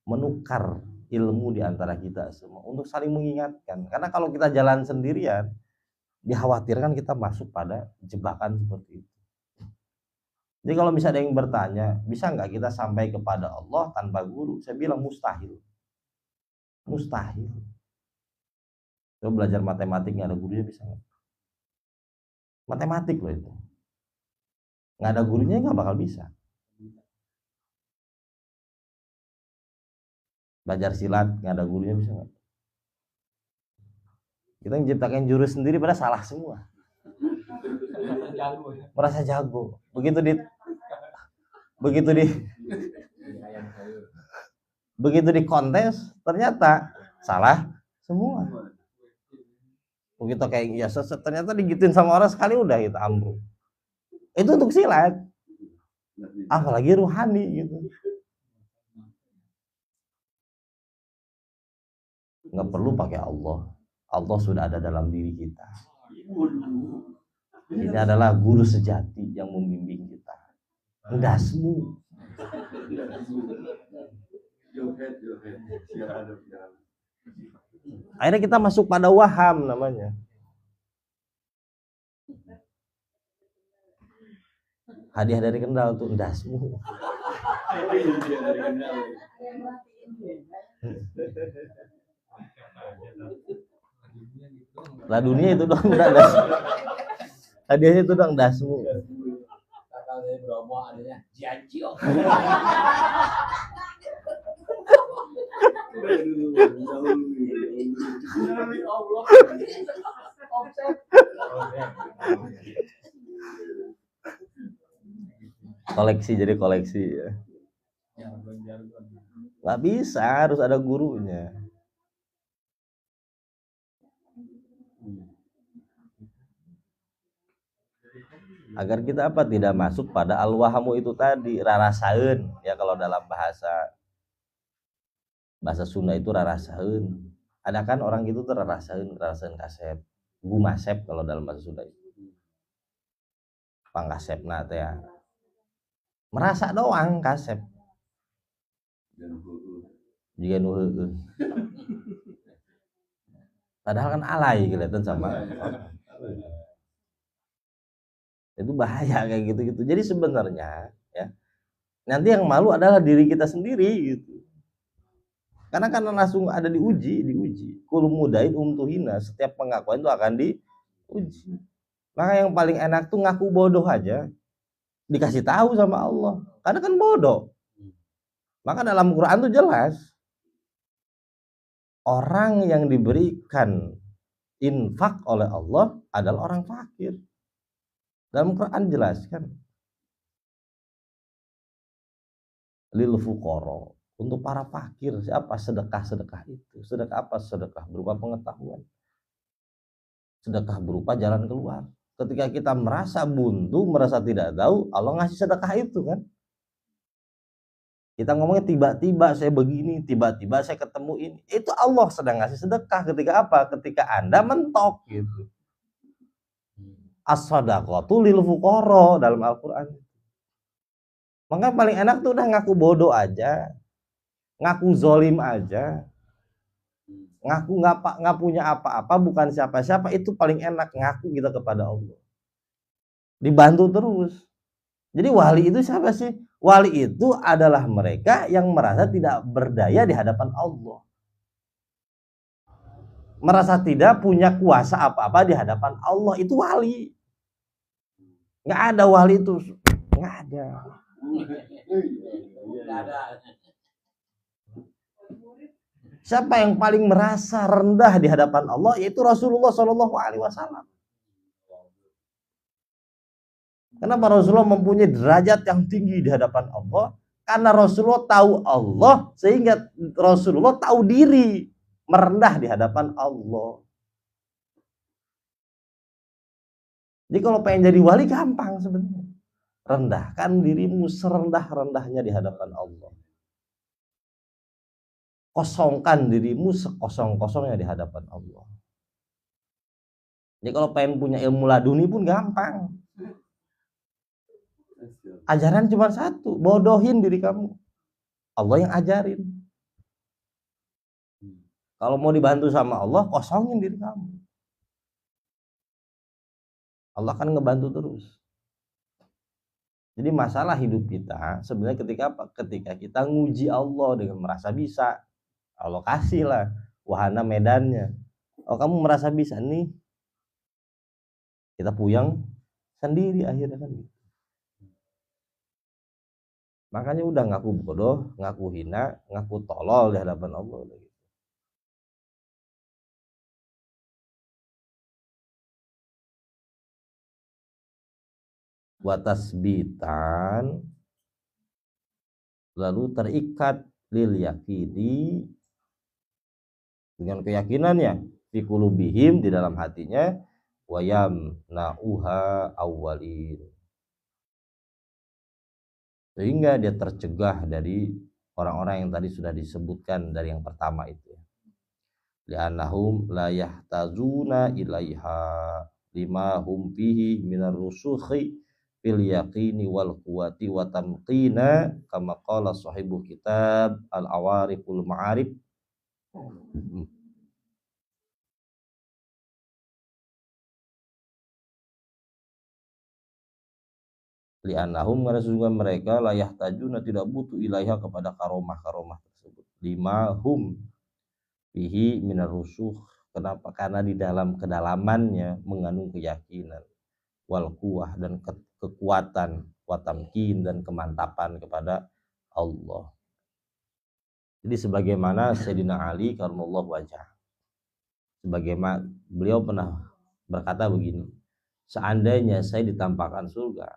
menukar ilmu di antara kita semua untuk saling mengingatkan. Karena kalau kita jalan sendirian, dikhawatirkan kita masuk pada jebakan seperti itu. Jadi kalau misalnya ada yang bertanya, bisa nggak kita sampai kepada Allah tanpa guru? Saya bilang mustahil. Mustahil. Coba belajar matematik nggak ada gurunya bisa nggak? Matematik loh itu. Nggak ada gurunya nggak bakal bisa. Belajar silat nggak ada gurunya bisa nggak? Kita menciptakan jurus sendiri pada salah semua. Merasa jago. Begitu di kontes ternyata salah semua. Begitu kayak ya ternyata digituin sama orang sekali udah gitu ambruk. Itu untuk silat. Apalagi ruhani gitu. Nggak perlu pakai Allah. Allah sudah ada dalam diri kita. Ini adalah guru sejati yang membimbing kita. Ndasmu. Akhirnya kita masuk pada waham namanya. Hadiah dari Kendal tuh ndasmu. Lah dunia itu dong udah das. Hadiahnya itu dong dasmu. Kakak dari Bromo adanya Jiancio. Koleksi jadi koleksi ya. Nggak bisa, harus ada gurunya. Agar kita apa, tidak masuk pada al-wahamu itu tadi, rarasaeun ya, kalau dalam bahasa Sunda itu rarasaeun. Ada kan orang gitu tuh rarasaeun kasep, gumasep kalau dalam bahasa Sunda itu. Pangkasepna teh ya. Merasa doang kasep. Jika nu heueuh. Padahal kan alay kelihatan sama. Itu bahaya kayak gitu-gitu. Jadi sebenarnya ya, nanti yang malu adalah diri kita sendiri gitu. Karena langsung ada diuji. Kul mudain tuhina, setiap pengakuan itu akan diuji. Maka yang paling enak tuh ngaku bodoh aja, dikasih tahu sama Allah. Karena kan bodoh. Maka dalam Quran tuh jelas, orang yang diberikan infak oleh Allah adalah orang fakir. Dalam Quran jelaskan, lil fuqara, untuk para fakir. Siapa sedekah itu? Sedekah apa? Sedekah berupa pengetahuan, sedekah berupa jalan keluar. Ketika kita merasa buntu, merasa tidak tahu, Allah ngasih sedekah itu kan. Kita ngomongnya tiba-tiba saya begini, tiba-tiba saya ketemu ini, itu Allah sedang ngasih sedekah. Ketika apa? Ketika Anda mentok gitu. As-shadaqatu lil fuqara dalam Al-Quran. Maka paling enak tuh udah ngaku bodoh aja, ngaku zolim aja, ngaku nggak punya apa-apa, bukan siapa-siapa. Itu paling enak, ngaku kita kepada Allah, dibantu terus. Jadi wali itu siapa sih? Wali itu adalah mereka yang merasa tidak berdaya di hadapan Allah, merasa tidak punya kuasa apa-apa di hadapan Allah. Itu wali. Nggak ada wali itu, nggak ada. Siapa yang paling merasa rendah di hadapan Allah? Yaitu Rasulullah Shallallahu Alaihi Wasallam. Kenapa Rasulullah mempunyai derajat yang tinggi di hadapan Allah? Karena Rasulullah tahu Allah, sehingga Rasulullah tahu diri, merendah di hadapan Allah. Jadi kalau pengen jadi wali gampang sebenarnya. Rendahkan dirimu serendah-rendahnya di hadapan Allah. Kosongkan dirimu sekosong-kosongnya di hadapan Allah. Jadi kalau pengen punya ilmu laduni pun gampang. Ajaran cuma satu, bodohin diri kamu. Allah yang ajarin. Kalau mau dibantu sama Allah, kosongin diri kamu. Allah kan ngebantu terus. Jadi masalah hidup kita sebenarnya ketika apa? Ketika kita nguji Allah dengan merasa bisa. Allah kasih lah wahana medannya. Oh, kamu merasa bisa nih, kita puyang sendiri akhirnya kan. Makanya udah ngaku bodoh, ngaku hina, ngaku tolol di hadapan Allah. Watasbitan, lalu terikat lil yakini, dengan keyakinannya, fi qulubihim, di dalam hatinya, wayam nauha awwalin, sehingga dia tercegah dari orang-orang yang tadi sudah disebutkan dari yang pertama itu. Li'annahum la yahtazuna ilaiha lima hum fihi minar rusukhi fil yaqini wal quwati wa tamqina, kama qala sahibu kitab al-awariful ma'arif. li'annahum karena sesungguhnya mereka la yahtajuna tidak butuh ilaiha kepada karomah-karomah tersebut. Lima hum fihi minar rusuh. Kenapa? Karena di dalam kedalamannya mengandung keyakinan wal quwah dan kekuatan, watamkin dan kemantapan kepada Allah. Jadi sebagaimana Sayyidina Ali karramallahu wajhah, sebagaimana beliau pernah berkata begini, seandainya saya ditampakkan surga,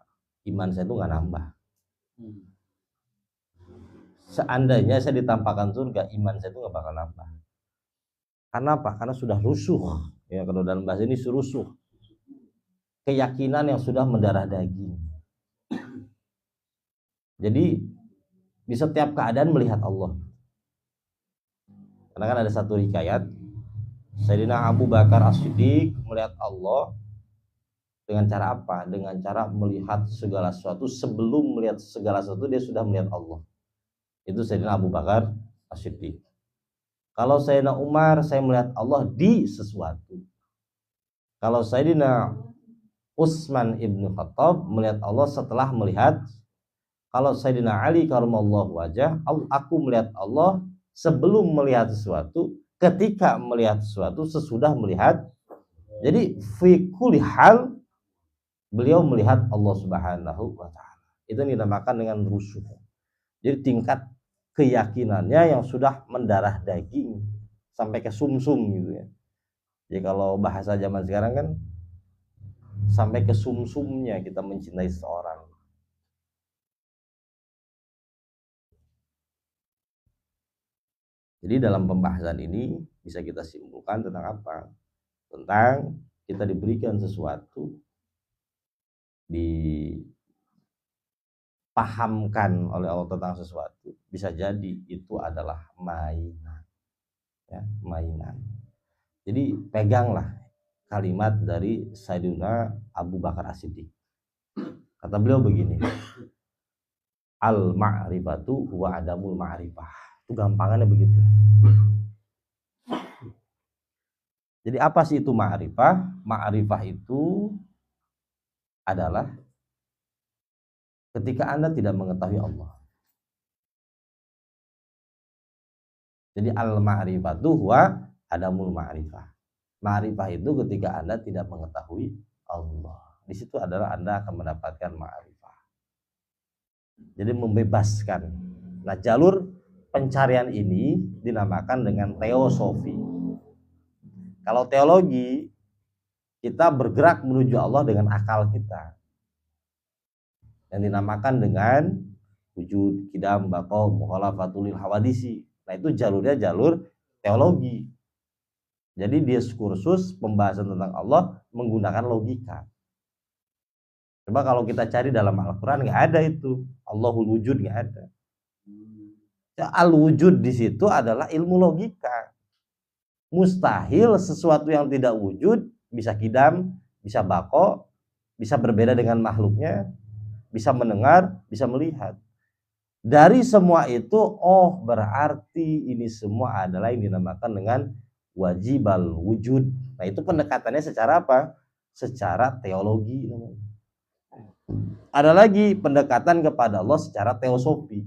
iman saya itu nggak nambah. Seandainya saya ditampakkan surga, iman saya itu nggak bakal nambah. Karena apa? Karena sudah rusuh. Ya, kalau dalam bahasa ini rusuh. Keyakinan yang sudah mendarah daging. Jadi di setiap keadaan melihat Allah. Karena kan ada satu hikayat, Sayyidina Abu Bakar As-Siddiq melihat Allah dengan cara apa? Dengan cara melihat segala sesuatu. Sebelum melihat segala sesuatu dia sudah melihat Allah. Itu Sayyidina Abu Bakar As-Siddiq. Kalau Sayyidina Umar, saya melihat Allah di sesuatu. Kalau Sayyidina Utsman ibn Khattab melihat Allah setelah melihat. Kalau Sayyidina Ali karramallahu wajhah, aku melihat Allah sebelum melihat sesuatu, ketika melihat sesuatu, sesudah melihat. Jadi fi kulli hal beliau melihat Allah Subhanahu wa taala. Itu dinamakan dengan rusuh. Jadi tingkat keyakinannya yang sudah mendarah daging sampai ke sumsum gitu ya. Jadi kalau bahasa zaman sekarang kan sampai ke sumsumnya kita mencintai seseorang. Jadi dalam pembahasan ini bisa kita simpulkan tentang apa? Tentang kita diberikan sesuatu, dipahamkan oleh Allah tentang sesuatu, bisa jadi itu adalah mainan. Ya, mainan. Jadi peganglah kalimat dari Sayyidina Abu Bakar As-Siddiq. Kata beliau begini, al-ma'rifatu huwa adamul ma'rifah. Itu gampangannya begitu. Jadi apa sih itu ma'rifah? Ma'rifah itu adalah ketika Anda tidak mengetahui Allah. Jadi al-ma'rifatu huwa adamul ma'rifah. Ma'rifah itu ketika Anda tidak mengetahui Allah. Di situ adalah Anda akan mendapatkan ma'rifah. Jadi membebaskan. Nah, jalur pencarian ini dinamakan dengan teosofi. Kalau teologi, kita bergerak menuju Allah dengan akal kita, yang dinamakan dengan wujud, qidam, baqa, mukhalafatul hawadisi. Nah, itu jalurnya jalur teologi. Jadi diskursus pembahasan tentang Allah menggunakan logika. Coba kalau kita cari dalam Al-Quran nggak ada itu, Allahul wujud nggak ada. Al-wujud di situ adalah ilmu logika. Mustahil sesuatu yang tidak wujud bisa qidam, bisa baqo, bisa berbeda dengan makhluknya, bisa mendengar, bisa melihat. Dari semua itu, oh berarti ini semua adalah yang dinamakan dengan wajibal wujud. Nah, itu pendekatannya secara apa? Secara teologi. Ada lagi pendekatan kepada Allah secara teosofi,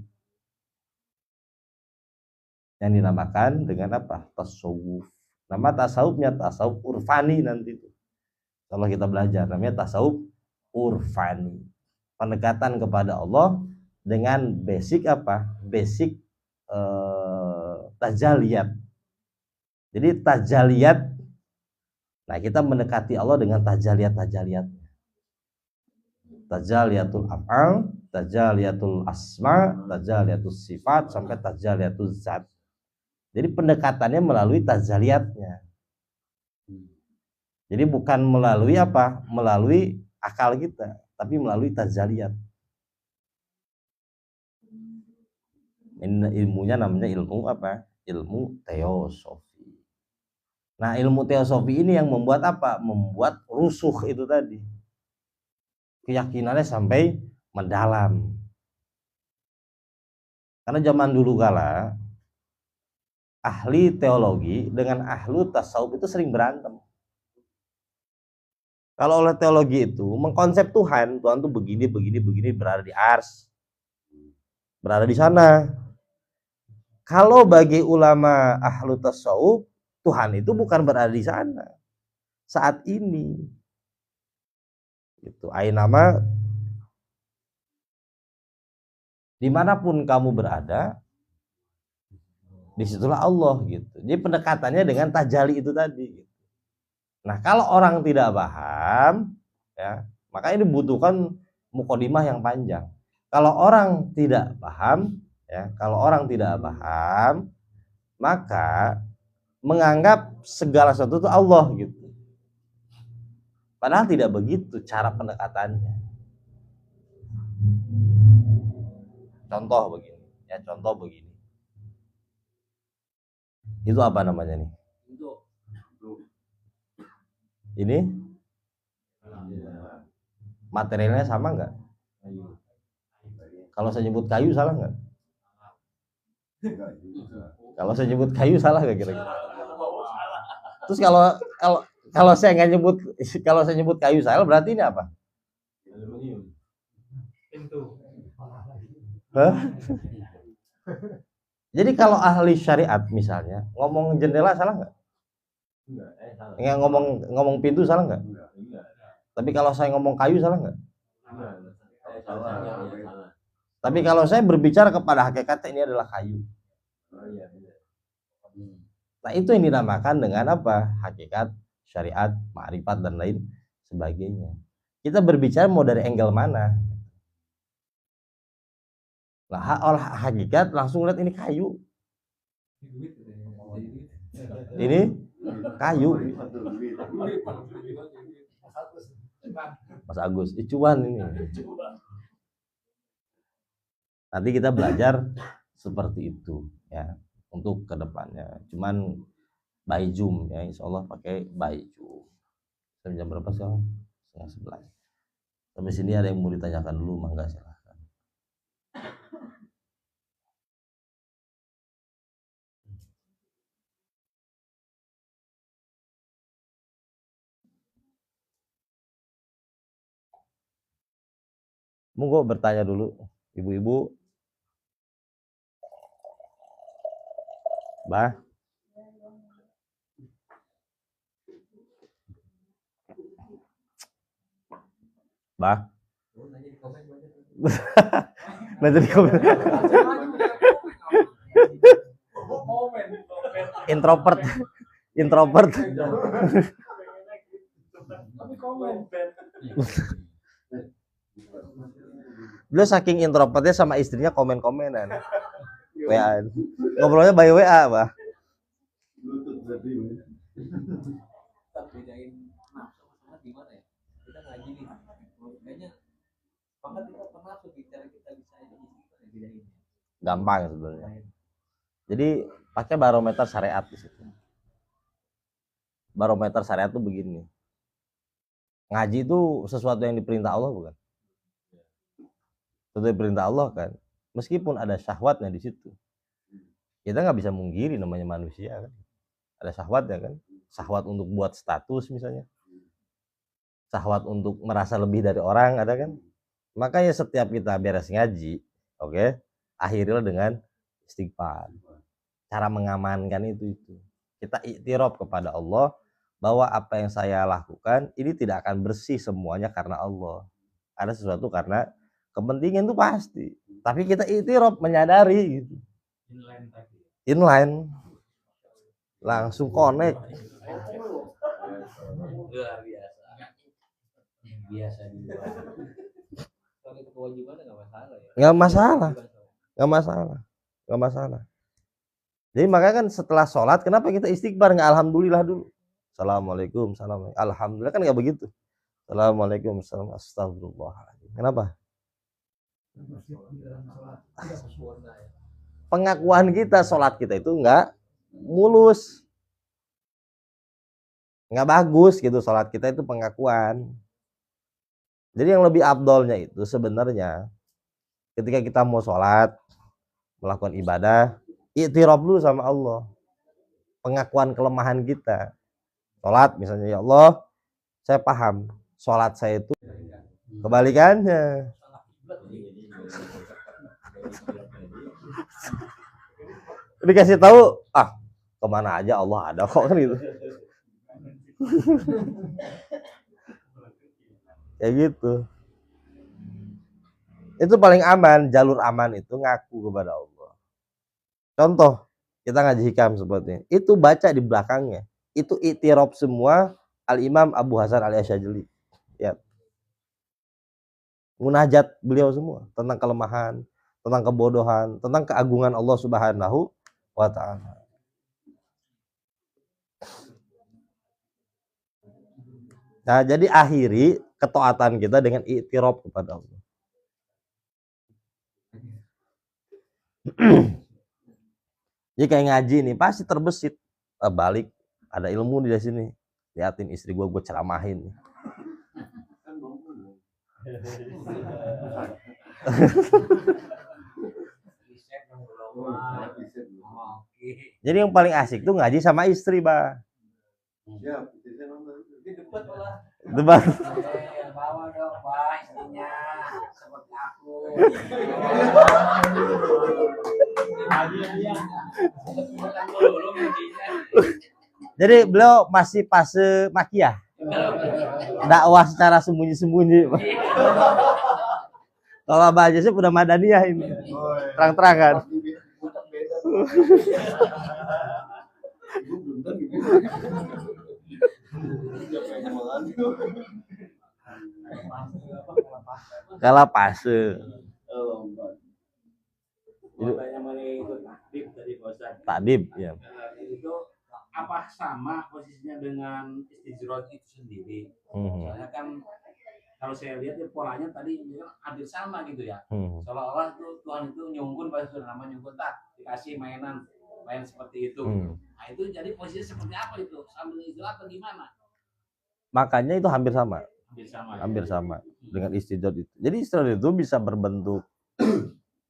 yang dinamakan dengan apa? Tasawuf. Nama tasawufnya tasawuf urfani nanti itu. Kalau kita belajar namanya tasawuf urfani. Pendekatan kepada Allah dengan basic apa? Basic tajaliyat. Jadi tajaliyat. Nah, kita mendekati Allah dengan tajaliyat. Tajaliyatul af'al, tajaliyatul asma, tajaliyatul sifat sampai tajaliyatul zat. Jadi pendekatannya melalui tajaliyatnya. Jadi bukan melalui apa? Melalui akal kita, tapi melalui tajaliyat. Ilmunya namanya ilmu apa? Ilmu teosofi. Nah, ilmu teosofi ini yang membuat apa? Membuat rusuh itu tadi. Keyakinannya sampai mendalam. Karena zaman dulu kala ahli teologi dengan ahlu tasawuf itu sering berantem. Kalau oleh teologi itu mengkonsep Tuhan tuh begini, berada di ars, berada di sana. Kalau bagi ulama ahlu tasawuf, Tuhan itu bukan berada di sana saat ini. Itu ainama, dimanapun kamu berada, disitulah Allah gitu. Jadi pendekatannya dengan tajali itu tadi. Nah, kalau orang tidak paham, ya, maka ini butuhkan mukodimah yang panjang. Kalau orang tidak paham, ya, maka menganggap segala sesuatu itu Allah gitu. Padahal tidak begitu cara pendekatannya. Contoh begini. Itu apa namanya nih? Ini materialnya sama nggak? Kalau saya nyebut kayu salah nggak? Kalau saya nyebut kayu salah nggak kira-kira? Terus kalau saya nggak nyebut, kalau saya nyebut kayu salah berarti ini apa? Hah? Jadi kalau ahli syariat misalnya ngomong jendela salah nggak? Nggak, ngomong pintu salah nggak? Tapi kalau saya ngomong kayu salah nggak? Tapi kalau saya berbicara kepada hakikatnya ini adalah kayu. Nah itu yang dinamakan dengan apa? Hakikat, syariat, ma'rifat dan lain sebagainya. Kita berbicara mau dari angle mana? Nah hakikat langsung lihat ini kayu. Ini kayu. Mas Agus, icuan ini. Nanti kita belajar seperti itu ya untuk kedepannya. Cuman by Zoom ya, insya Allah pakai by Zoom. Jam berapa sekarang? 10:30. Sampai sini ada yang mau ditanyakan dulu, mangga silahkan. Monggo bertanya dulu, ibu-ibu. Bah. Bah. Nah jadi komen. Introvert. Beliau saking introvertnya sama istrinya komen-komenan. WA. Ngobrolnya by WA, Bah. Bedain nafsu sama gimana ya? Kita ngaji nih. Kayaknya banget kita pernah tuh bicara kita bisa bedain. Gampang sebenarnya. Jadi pakai barometer syariat di situ. Barometer syariat tuh begini. Ngaji itu sesuatu yang diperintah Allah bukan? Sesuatu yang diperintah Allah kan. Meskipun ada syahwatnya di situ. Kita nggak bisa mungkiri namanya manusia kan. Ada syahwatnya kan. Syahwat untuk buat status misalnya. Syahwat untuk merasa lebih dari orang ada kan. Makanya setiap kita beres ngaji, oke, akhirilah dengan istighfar. Cara mengamankan itu. Kita iktiraf kepada Allah bahwa apa yang saya lakukan ini tidak akan bersih semuanya karena Allah. Ada sesuatu karena kepentingan itu pasti. Tapi kita iktiraf menyadari gitu. Inline. Langsung connect. Luar biasa. Biasa juga. Kalau itu kewajibannya nggak masalah ya. Nggak masalah. Jadi makanya kan setelah sholat kenapa kita istighfar nggak alhamdulillah dulu? Assalamualaikum, salam. Alhamdulillah kan nggak begitu. Assalamualaikum, salam. Astagfirullahaladzim. Kenapa? Pengakuan kita, sholat kita itu nggak mulus, nggak bagus gitu. Sholat kita itu pengakuan. Jadi yang lebih afdolnya itu sebenarnya ketika kita mau sholat, melakukan ibadah, iktiraf dulu sama Allah. Pengakuan kelemahan kita. Sholat misalnya, ya Allah, saya paham sholat saya itu kebalikannya. Dikasih tahu, kemana aja Allah ada kok kan gitu. Kayak gitu. Itu paling aman, jalur aman itu ngaku kepada Allah. Contoh, kita ngaji hikam seperti ini. Itu baca di belakangnya. Itu i'tiraf semua Al-Imam Abu Hasan Al-Asy'ajili. Ya. Munajat beliau semua tentang kelemahan, tentang kebodohan, tentang keagungan Allah Subhanahu wa taala. Nah, jadi akhiri ketaatan kita dengan i'tiraf kepada Allah. Jadi kayak ngaji nih pasti terbesit, balik ada ilmu di sini, liatin istri gue ceramahin. Jadi yang paling asik tuh ngaji sama istri, Bah. Debat. Bawa dong, Pak, istrinya seperti aku. Jadi beliau masih fase makiyah. Dakwah secara sembunyi-sembunyi. Kalau Abah aja sih udah madaniyah ini. Terang-terangan. Kalah fase. Takdib ya. Itu apa sama posisinya dengan istijrod itu sendiri? Soalnya kan kalau saya lihat ya polanya tadi hampir sama gitu ya. Seolah-olah tuh Tuhan itu nyungkun, pas sudah nama nyungkun dikasih main seperti itu. Nah itu jadi posisinya seperti apa itu? Sambil istijrod atau gimana? Makanya itu hampir sama. Hampir sama dengan istijrod itu. Jadi istijrod itu bisa berbentuk.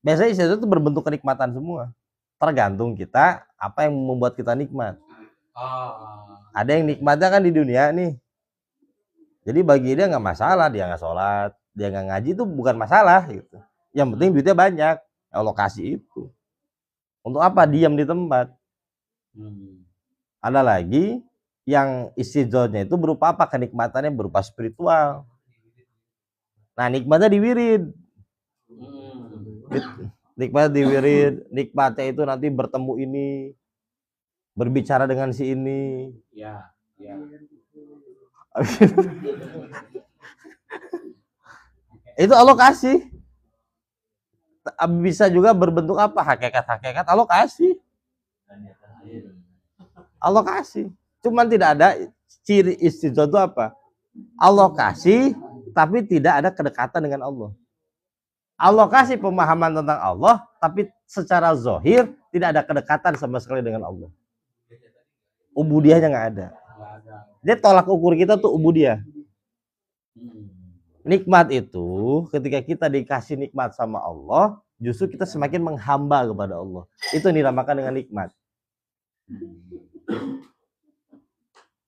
Biasanya istijrod itu berbentuk kenikmatan semua. Tergantung kita apa yang membuat kita nikmat. Ada yang nikmatnya kan di dunia nih. Jadi bagi dia nggak masalah, dia nggak sholat, dia nggak ngaji itu bukan masalah gitu. Yang penting duitnya banyak, Allah kasih itu. Untuk apa diam di tempat? Ada lagi yang istijrodnya itu berupa apa? Kenikmatannya berupa spiritual. Nah nikmatnya di wirid. Nikmatnya di wirid, nikmatnya itu nanti bertemu ini, berbicara dengan si ini. Ya. Itu Allah kasih. Bisa juga berbentuk apa? Hakikat Allah kasih. Allah kasih. Cuman tidak ada ciri istijroh itu apa? Allah kasih, tapi tidak ada kedekatan dengan Allah. Allah kasih pemahaman tentang Allah, tapi secara zahir tidak ada kedekatan sama sekali dengan Allah. Ubudiyahnya nggak ada. Dia tolak ukur kita tuh ubudiyah. Nikmat itu ketika kita dikasih nikmat sama Allah, justru kita semakin menghamba kepada Allah. Itu yang dinamakan dengan nikmat.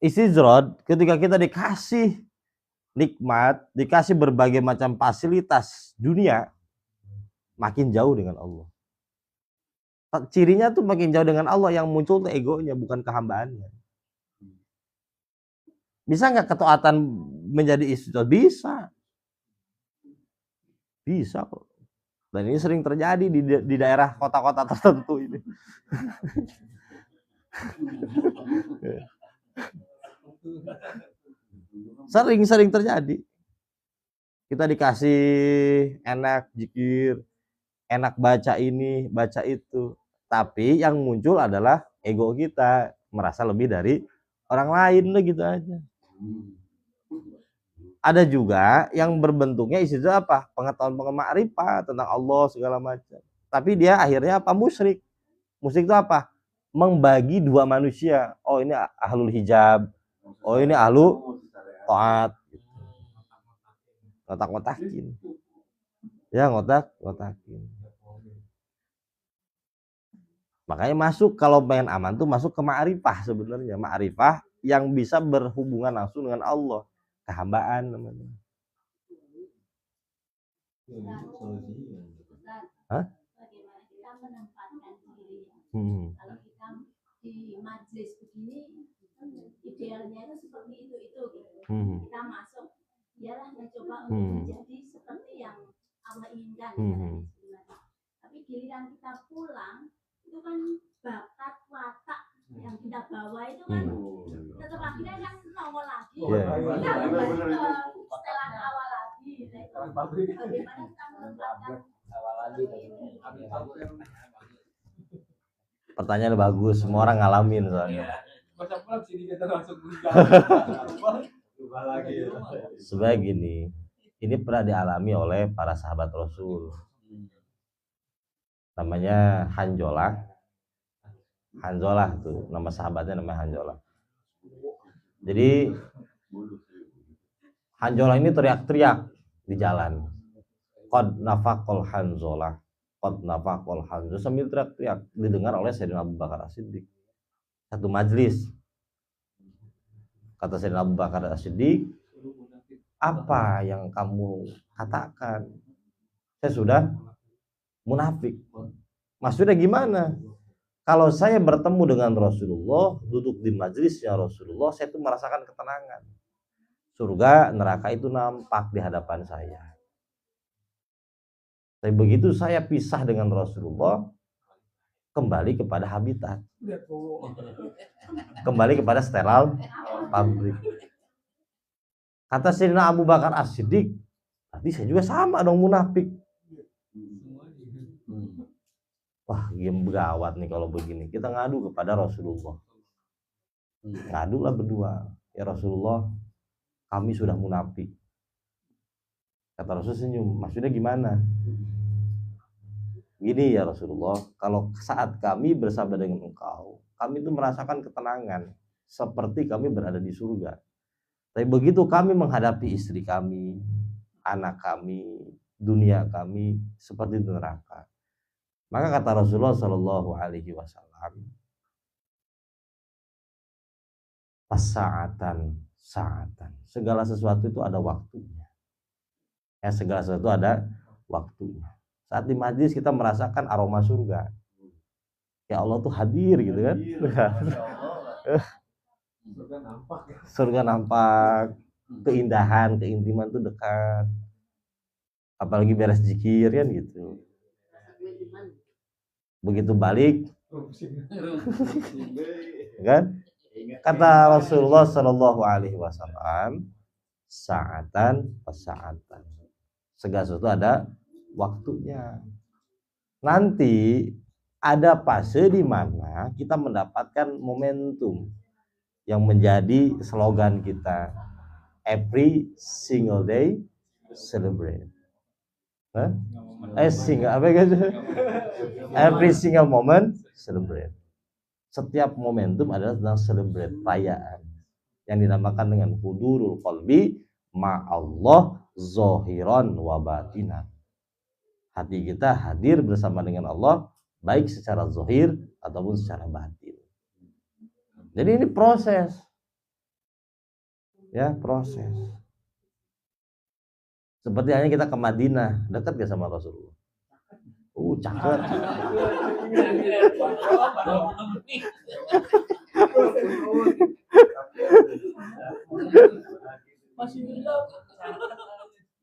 Istijrod ketika kita dikasih nikmat, dikasih berbagai macam fasilitas dunia, makin jauh dengan Allah. Cirinya tuh makin jauh dengan Allah, yang muncul tuh egonya, bukan kehambaannya. Bisa nggak ketaatan menjadi istijrod? Bisa kok. Dan ini sering terjadi di daerah kota-kota tertentu ini. Sering terjadi. Kita dikasih enak zikir, enak baca ini, baca itu. Tapi yang muncul adalah ego kita, merasa lebih dari orang lain lah gitu aja. Ada juga yang berbentuknya istijroh apa? Pengetahuan ma'rifah tentang Allah segala macam. Tapi dia akhirnya apa? Musyrik. Musyrik itu apa? Membagi dua manusia. Oh ini ahlul hijab. Oh ini ahlu taat. Ngotak-ngotakin. Ya ngotak-ngotakin. Makanya masuk, kalau pengen aman tuh masuk ke ma'rifah sebenarnya. Ma'rifah yang bisa berhubungan langsung dengan Allah. kehambaan namanya. Hah? Bagaimana kita menempatkan diri. Kalau kita di majelis begini, idealnya itu seperti itu gitu. Kita masuk, ialah mencoba untuk menjadi seperti yang Allah inginkan. Tapi giliran kita pulang, itu kan bakat watak yang kita bawa itu kan tetap akhirnya kan nongol lagi. Kita kembali ke setelan awal lagi. Bagaimana kita menempatkan awal lagi? Pertanyaan bagus, semua orang ngalamin soalnya. Masa pulang sini kita langsung Sebagai gini, ini pernah dialami oleh para sahabat Rasul. Namanya Hanzalah. Hanzalah tuh, nama sahabatnya namanya Hanzalah. Jadi Hanzalah ini teriak-teriak di jalan. Qad nafaqal Hanzalah. Qad nafaqal Hanzalah, sambil teriak-teriak, didengar oleh Sayyidina Abu Bakar As-Siddiq. Satu majlis. Kata Sayyidina Abu Bakar As-Siddiq, apa yang kamu katakan? Saya sudah munafik. Maksudnya gimana? Kalau saya bertemu dengan Rasulullah, duduk di majelisnya Rasulullah, saya itu merasakan ketenangan. Surga, neraka itu nampak di hadapan saya. Tapi begitu saya pisah dengan Rasulullah, kembali kepada habitat. Kembali kepada sterile pabrik. Kata Sayyidina Abu Bakar As-Siddiq, berarti saya juga sama dong munafik. Wah, game gawat nih kalau begini. Kita ngadu kepada Rasulullah. Ngadulah berdua. Ya Rasulullah, kami sudah munafik. Kata Rasul senyum. Maksudnya gimana? Gini ya Rasulullah, kalau saat kami bersama dengan engkau, kami itu merasakan ketenangan. Seperti kami berada di surga. Tapi begitu kami menghadapi istri kami, anak kami, dunia kami, seperti neraka. Maka kata Rasulullah Shallallahu Alaihi Wasallam, saatan, segala sesuatu itu ada waktunya. Ya, segala sesuatu ada waktunya. Saat di majlis kita merasakan aroma surga. Ya Allah tuh hadir gitu kan. Surga nampak, keindahan, keintiman tuh dekat. Apalagi beres zikir kan gitu. Begitu balik, kan? Kata Rasulullah Shallallahu Alaihi Wasallam, saatan. Segala sesuatu ada waktunya. Nanti ada fase di mana kita mendapatkan momentum yang menjadi slogan kita, every single day celebrate. Every single moment celebrate. Setiap momentum adalah tentang celebrate, perayaan yang dinamakan dengan hudurul qalbi ma'allah zahiran wa batinan. Hati kita hadir bersama dengan Allah baik secara zahir ataupun secara batin. Jadi ini proses. Ya, proses. Seperti hanya kita ke Madinah, dekat gak sama Rasulullah? Cakep.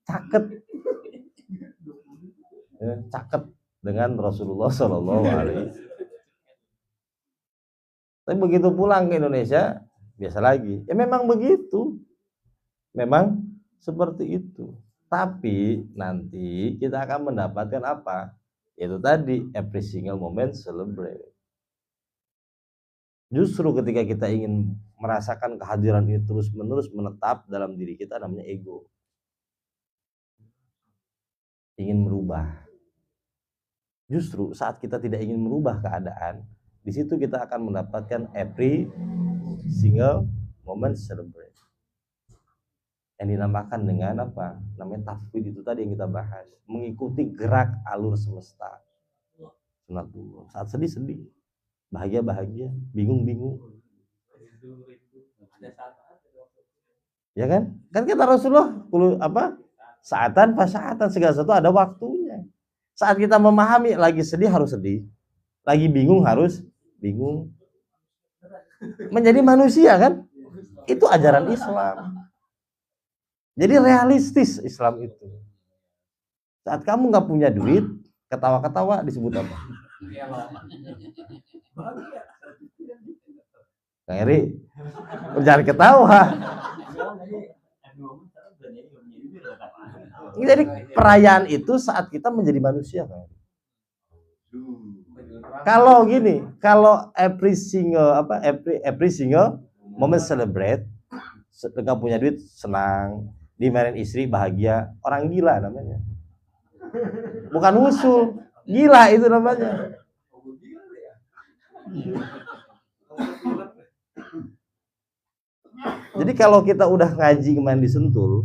Cakep. Cakep dengan Rasulullah Shallallahu Alaihi Wasallam. Tapi begitu pulang ke Indonesia, biasa lagi. Ya memang begitu. Memang seperti itu. Tapi nanti kita akan mendapatkan apa? Yaitu tadi, every single moment celebrate. Justru ketika kita ingin merasakan kehadiran ini terus-menerus menetap dalam diri kita, namanya ego. Ingin merubah. Justru saat kita tidak ingin merubah keadaan, di situ kita akan mendapatkan every single moment celebrate. Yang dinamakan dengan apa? Namanya tafwid, itu tadi yang kita bahas. Mengikuti gerak alur semesta. Sunatullah. Saat sedih-sedih, bahagia-bahagia, bingung-bingung. Ya kan? Kan kata Rasulullah, saatan fasaatan, segala sesuatu ada waktunya. Saat kita memahami, lagi sedih harus sedih, lagi bingung harus bingung. Menjadi manusia kan? Itu ajaran Islam. Jadi realistis Islam itu. Saat kamu nggak punya duit, ketawa-ketawa disebut apa? Kang Eri, jangan ketawa. Jadi perayaan itu saat kita menjadi manusia, kan? Kalau gini, kalau every single moment celebrate, ketika punya duit senang, dimarahin istri bahagia, orang gila namanya. Bukan usul, gila itu namanya. Jadi kalau kita udah ngaji kemarin di Sentul,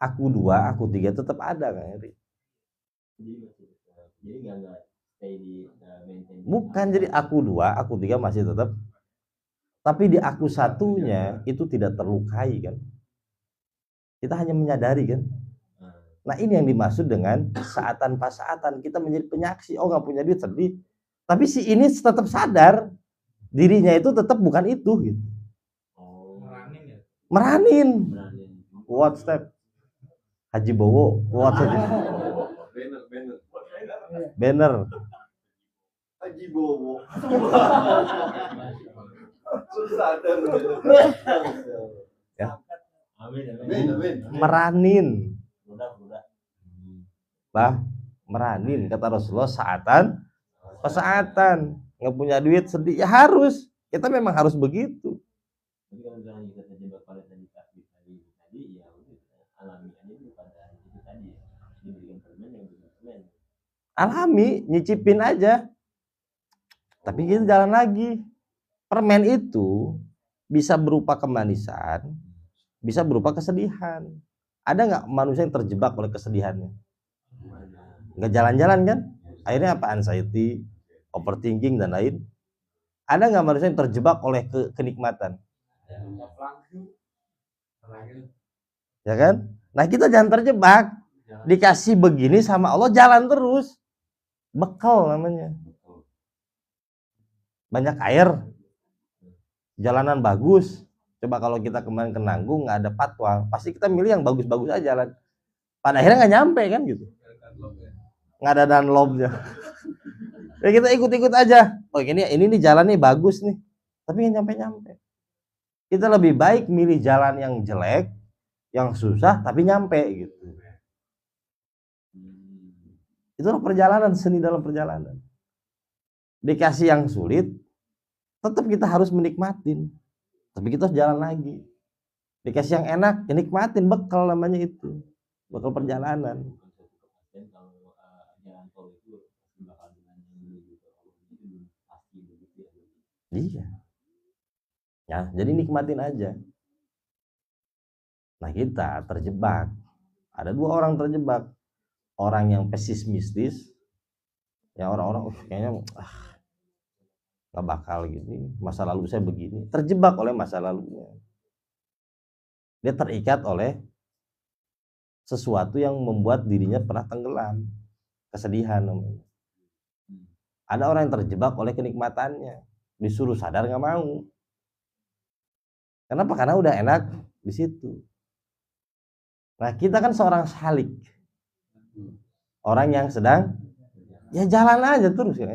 aku 2, aku 3 tetap ada, Kang Eri. Jadi nggak stay di maintain. Bukan, jadi aku 2, aku 3 masih tetap. Tapi di aku satunya itu tidak terlukai kan. Kita hanya menyadari kan. Nah ini yang dimaksud dengan saat tanpa saatan. Kita menjadi penyaksi. Oh nggak punya duit sedih. Tapi si ini tetap sadar dirinya itu tetap bukan itu gitu. Meranin. Kuat step. Haji Bowo kuat saja. Banner. Haji Bowo. Ya. Amin. Meranin. Meranin kata Rasulullah saatan pesaatan, nggak punya duit sedih ya harus, kita memang harus begitu. Jadi kalau misalnya kita terjebak pada tadi ya udah alami aja dulu pada itu tadi ya, diberikan permen yang berikan permen. Alami, nyicipin aja. Tapi kita jalan lagi. Permen itu bisa berupa kemanisan, bisa berupa kesedihan. Ada nggak manusia yang terjebak oleh kesedihannya? Nggak jalan-jalan kan? Akhirnya apa? Anxiety, overthinking dan lain. Ada nggak manusia yang terjebak oleh kenikmatan? Ya kan? Nah kita jangan terjebak. Dikasih begini sama Allah jalan terus. Bekal namanya. Banyak air, jalanan bagus. Coba kalau kita kemarin ke Nanggung nggak ada patwal, pasti kita milih yang bagus-bagus aja jalan. Pada akhirnya nggak nyampe kan gitu. Nggak ada Dunlopnya. Ya kita ikut-ikut aja. Oh ini nih jalan nih bagus nih, tapi nggak nyampe-nyampe. Kita lebih baik milih jalan yang jelek, yang susah tapi nyampe gitu. Itulah perjalanan, seni dalam perjalanan. Dikasih yang sulit, tetap kita harus menikmatin. Tapi kita harus jalan lagi. Dikasih yang enak, ya nikmatin, bekal namanya itu. Bekal perjalanan. Iya. Ya, jadi nikmatin aja. Nah kita terjebak. Ada 2 orang terjebak. Orang yang pesimistis, ya orang-orang kayaknya nggak bakal gini, masa lalu saya begini, terjebak oleh masa lalunya. Dia terikat oleh sesuatu yang membuat dirinya pernah tenggelam, kesedihan namanya. Ada orang yang terjebak oleh kenikmatannya, disuruh sadar nggak mau. Kenapa? Karena udah enak di situ. Nah kita kan seorang salik, orang yang sedang ya jalan aja terus ya.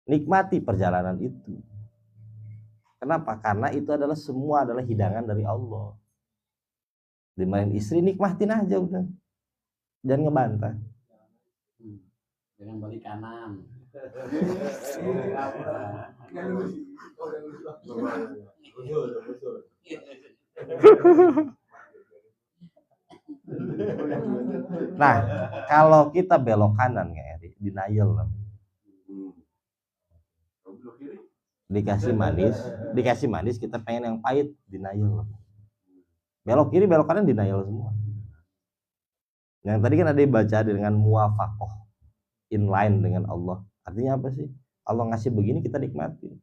Nikmati perjalanan itu. Kenapa? Karena itu adalah semua adalah hidangan dari Allah. Dimarahin istri, nikmatin aja udah. Jangan ngebantah. Jangan balik kanan. Nah, kalau kita belok kanan ya, denial namanya. Dikasih manis kita pengen yang pahit, denial. Belok kiri belok kanan denial semua. Yang tadi kan ada dibaca dengan muwafaqah, in line dengan Allah. Artinya apa sih? Allah ngasih begini kita nikmatin.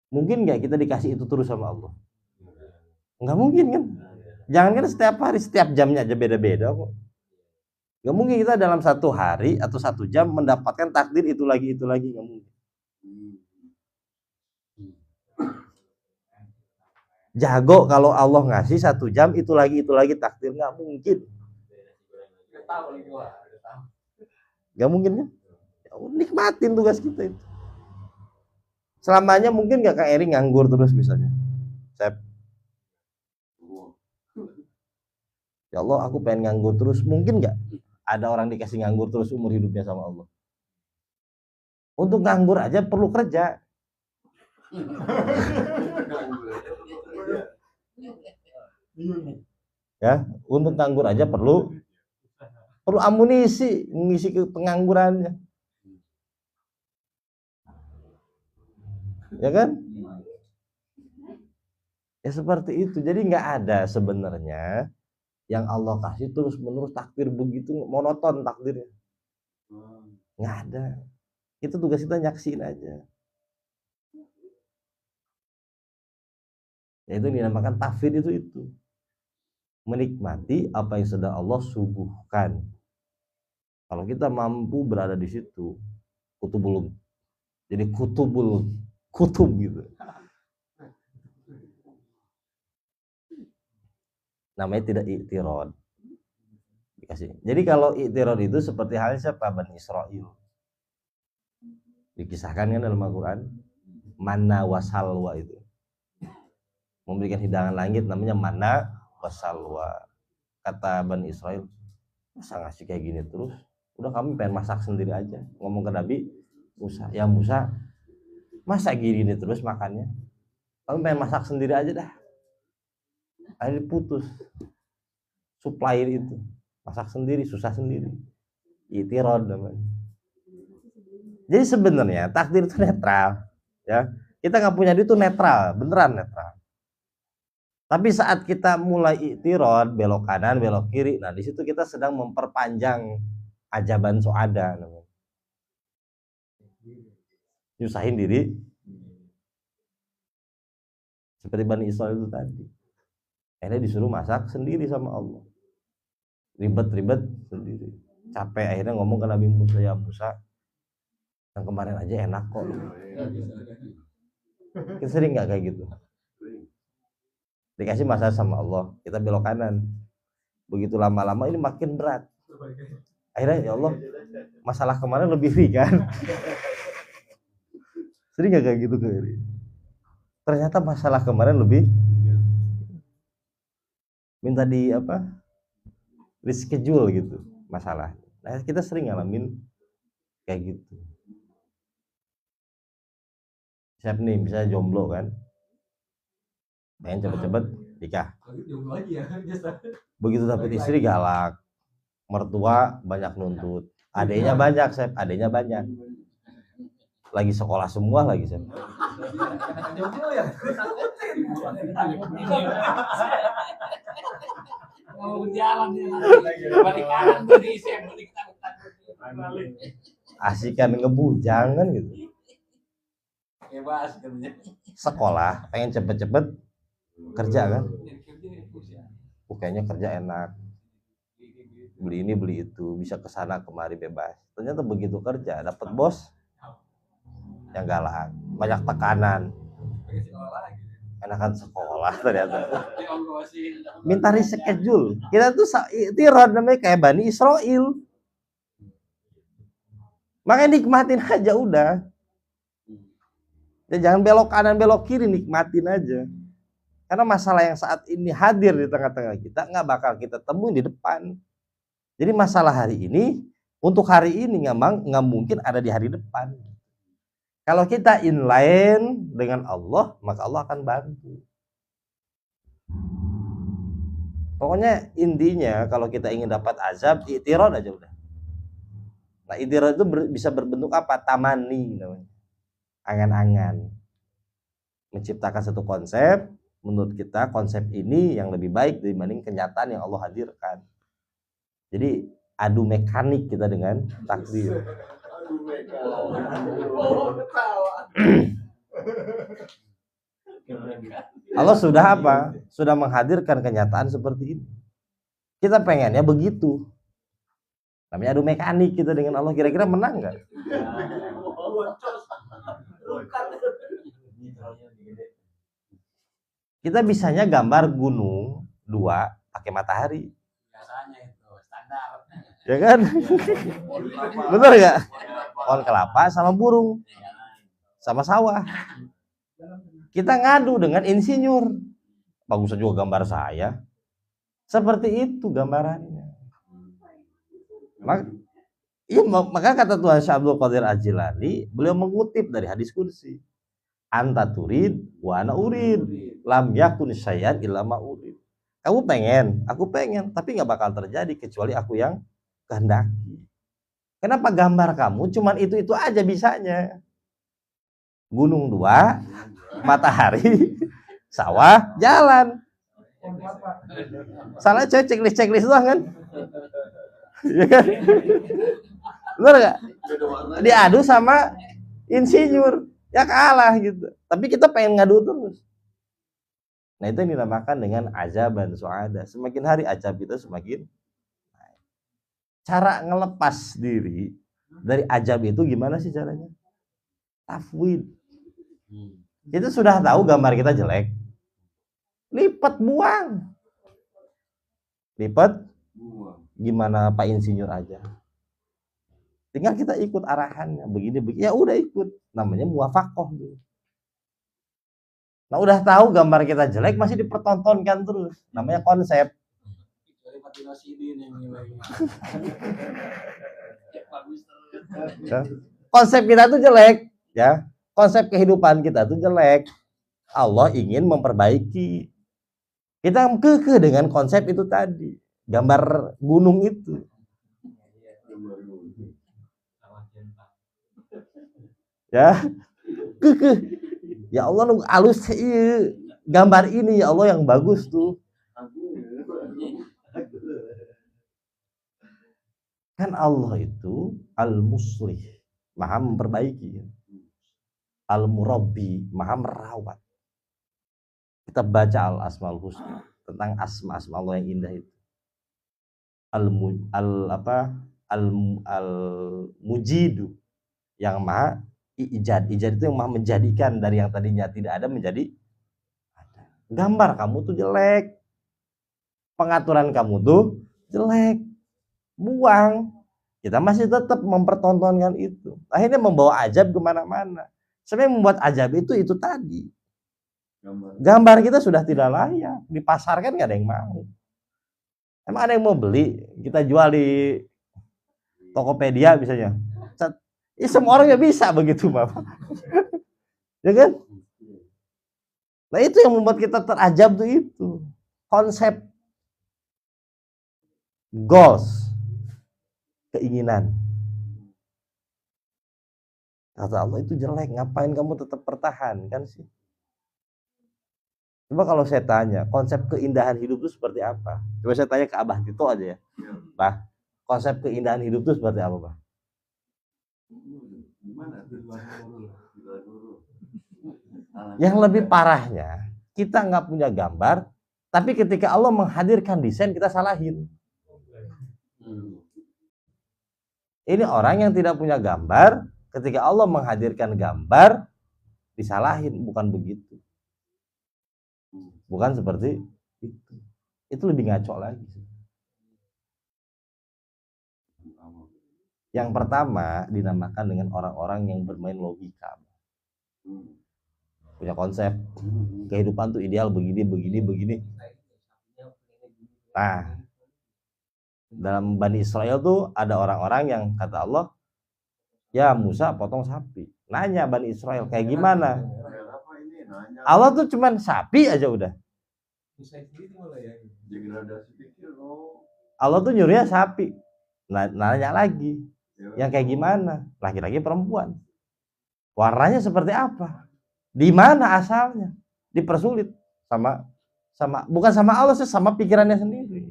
Mungkin nggak kita dikasih itu terus sama Allah? Nggak mungkin kan? Jangan kan setiap hari, setiap jamnya aja beda-beda kok. Nggak mungkin kita dalam satu hari atau satu jam mendapatkan takdir itu lagi, nggak mungkin. Jago kalau Allah ngasih 1 jam itu lagi takdir, nggak mungkin. Nggak mungkin kan? Ya, nikmatin tugas kita itu. Selamanya mungkin nggak Kak Eri nganggur terus misalnya. Ya Allah, aku pengen nganggur terus. Mungkin nggak ada orang dikasih nganggur terus umur hidupnya sama Allah? Untuk nganggur aja perlu kerja. Ya, untuk nganggur aja perlu amunisi mengisi penganggurannya. Ya kan? Ya seperti itu. Jadi nggak ada sebenarnya yang Allah kasih terus menerus takdir begitu monoton takdirnya. Nggak ada. Itu tugas kita nyaksiin aja. Ya itu dinamakan tafwid itu. Menikmati apa yang sudah Allah suguhkan. Kalau kita mampu berada di situ, kutubul. Jadi kutub gitu. Namanya tidak i'tirad. Dikasih. Jadi kalau i'tirad itu seperti halnya siapa? Bani Israil. Dikisahkan kan dalam Al-Quran, manna wasalwa itu. Memberikan hidangan langit namanya manna wasalwa. Kata Bani Israil, masa ngasih kayak gini terus? Udah kami pengen masak sendiri aja. Ngomong ke Nabi Musa, ya Musa, masa gini terus makannya? Kami pengen masak sendiri aja dah. Akhirnya putus supplier itu, masak sendiri, susah sendiri. I'tirad namanya. Jadi sebenarnya takdir itu netral, ya. Kita nggak punya duit itu netral, beneran netral. Tapi saat kita mulai i'tirad, belok kanan, belok kiri, nah di situ kita sedang memperpanjang ajaban soada namanya. Nyusahin diri. Seperti Bani Israil itu tadi. Akhirnya disuruh masak sendiri sama Allah. Ribet-ribet sendiri. Capek akhirnya ngomong ke Nabi Musa, ya Musa, yang kemarin aja enak kok. Kita sering nggak kayak gitu? Dikasih masalah sama Allah, kita belok kanan. Begitu lama-lama ini makin berat. Akhirnya ya Allah, masalah kemarin lebih ringan. Sering nggak kayak gitu ke Eri? Ternyata masalah kemarin lebih minta di reschedule gitu masalah. Nah kita sering ngalamin kayak gitu. Siap nih misalnya jomblo kan, pengen cepet-cepet nikah. Begitu dapet istri galak, mertua banyak nuntut, adenya banyak, adenya banyak. Lagi sekolah semua lagi Sep. Mau berjalan balik kanan balik kanan. Asikan ngebujang kan gitu. Bebas kerja. Sekolah pengen cepet-cepet kerja kan. Kayaknya kerja enak. Beli ini beli itu, bisa kesana kemari bebas. Ternyata begitu kerja dapat bos yang galak, banyak tekanan. Enakan sekolah ternyata. Minta reschedule. Kita tuh i'tirad namanya kayak Bani Israil. Makanya nikmatin aja udah. Ya, jangan belok kanan belok kiri, nikmatin aja. Karena masalah yang saat ini hadir di tengah-tengah kita nggak bakal kita temui di depan. Jadi masalah hari ini untuk hari ini nggak mungkin ada di hari depan. Kalau kita inline dengan Allah, maka Allah akan bantu. Pokoknya intinya kalau kita ingin dapat azab, i'tirad aja udah. Nah, i'tirad itu bisa berbentuk apa? Tamani namanya. Angan-angan. Menciptakan satu konsep, menurut kita konsep ini yang lebih baik dibanding kenyataan yang Allah hadirkan. Jadi adu mekanik kita dengan takdir. Allah sudah apa? Sudah menghadirkan kenyataan seperti ini. Kita pengennya begitu. Namanya adu mekanik kita dengan Allah, kira-kira menang nggak? Kita bisanya gambar gunung 2 pakai matahari. Biasanya itu standar. Ya kan? Bener nggak? Pohon kelapa sama burung. Sama sawah. Kita ngadu dengan insinyur. Bagus juga gambar saya. Seperti itu gambarannya. Maka kata Tuhan Syekh Abdul Qadir Al-Jilani, beliau mengutip dari hadis kursi. Anta turid wa ana urid. Lam yakun syai'an illa ma urid. Kamu pengen, aku pengen, tapi nggak bakal terjadi kecuali aku yang kehendaki. Kenapa gambar kamu cuman itu aja bisanya? Gunung 2, matahari, sawah, jalan. Salah checklist doang kan? Ya kan? Bener gak? Diadu sama insinyur, ya kalah gitu. Tapi kita pengen ngadu terus. Nah itu yang dinamakan dengan ajaban su'ada. Semakin hari ajab kita semakin naik. Cara ngelepas diri dari ajab itu gimana sih caranya? Tafwid. Kita sudah tahu gambar kita jelek, lipat buang. Lipat gimana Pak Insinyur aja. Tinggal kita ikut arahannya, begini. Ya udah ikut. Namanya muwafaqah. Nah udah tahu gambar kita jelek masih dipertontonkan terus. Namanya konsep. Konsep kita tuh jelek, ya. Konsep kehidupan kita tuh jelek. Allah ingin memperbaiki. Kita kekeh dengan konsep itu tadi. Gambar gunung itu. Ya. Kekeh. Ya Allah nunggu alus iya. Gambar ini ya Allah yang bagus tuh. Kan Allah itu al-muslih, maha memperbaiki. Al-murabbi, maha merawat. Kita baca al-asmaul husna tentang asma-asma Allah yang indah itu. Al-mujidu, yang maha ijad itu yang maha menjadikan dari yang tadinya tidak ada menjadi ada. Gambar kamu tuh jelek, pengaturan kamu tuh jelek, buang. Kita masih tetap mempertontonkan itu, akhirnya membawa ajab kemana-mana. Sebenarnya membuat ajab itu tadi, gambar kita sudah tidak layak, dipasarkan nggak ada yang mau. Emang ada yang mau beli? Kita jual di Tokopedia misalnya. Ya, semua orang ya bisa begitu, Bapak. Ya kan? Nah itu yang membuat kita terajab tuh itu. Konsep goals, keinginan. Kata Allah itu jelek, ngapain kamu tetap pertahankan sih? Coba kalau saya tanya, konsep keindahan hidup itu seperti apa? Coba saya tanya ke Abah Tito aja ya. Bah, konsep keindahan hidup itu seperti apa, Bah? Yang lebih parahnya, kita nggak punya gambar, tapi ketika Allah menghadirkan desain kita salahin. Ini orang yang tidak punya gambar, ketika Allah menghadirkan gambar disalahin, bukan begitu. Bukan seperti itu. Itu lebih ngaco lagi. Yang pertama dinamakan dengan orang-orang yang bermain logika. Punya konsep kehidupan tuh ideal begini. Nah, dalam Bani Israel tuh ada orang-orang yang kata Allah, ya Musa potong sapi. Nanya Bani Israel kayak gimana? Allah tuh cuman sapi aja udah. Allah tuh nyuruhnya sapi. Nanya lagi, yang kayak gimana? Laki-laki perempuan. Warnanya seperti apa? Di mana asalnya? Dipersulit sama bukan sama Allah sih, sama pikirannya sendiri.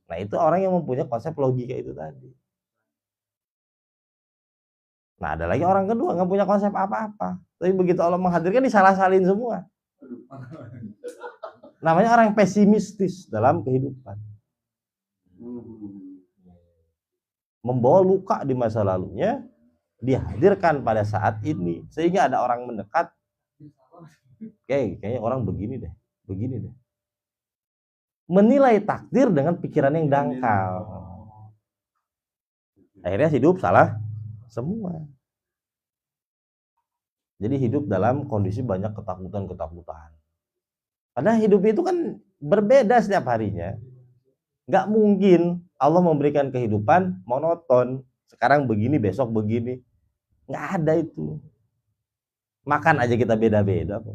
Nah itu orang yang mempunyai konsep logika itu tadi. Nah ada lagi orang kedua nggak punya konsep apa-apa, tapi begitu Allah menghadirkan disalah-salahin semua. Namanya orang yang pesimistis dalam kehidupan. Membawa luka di masa lalunya, dihadirkan pada saat ini. Sehingga ada orang mendekat, kayaknya orang begini deh. Menilai takdir dengan pikiran yang dangkal. Akhirnya hidup salah semua. Jadi hidup dalam kondisi banyak ketakutan. Padahal hidup itu kan berbeda setiap harinya. Nggak mungkin Allah memberikan kehidupan monoton. Sekarang begini, besok begini. Nggak ada itu. Makan aja kita beda-beda kok.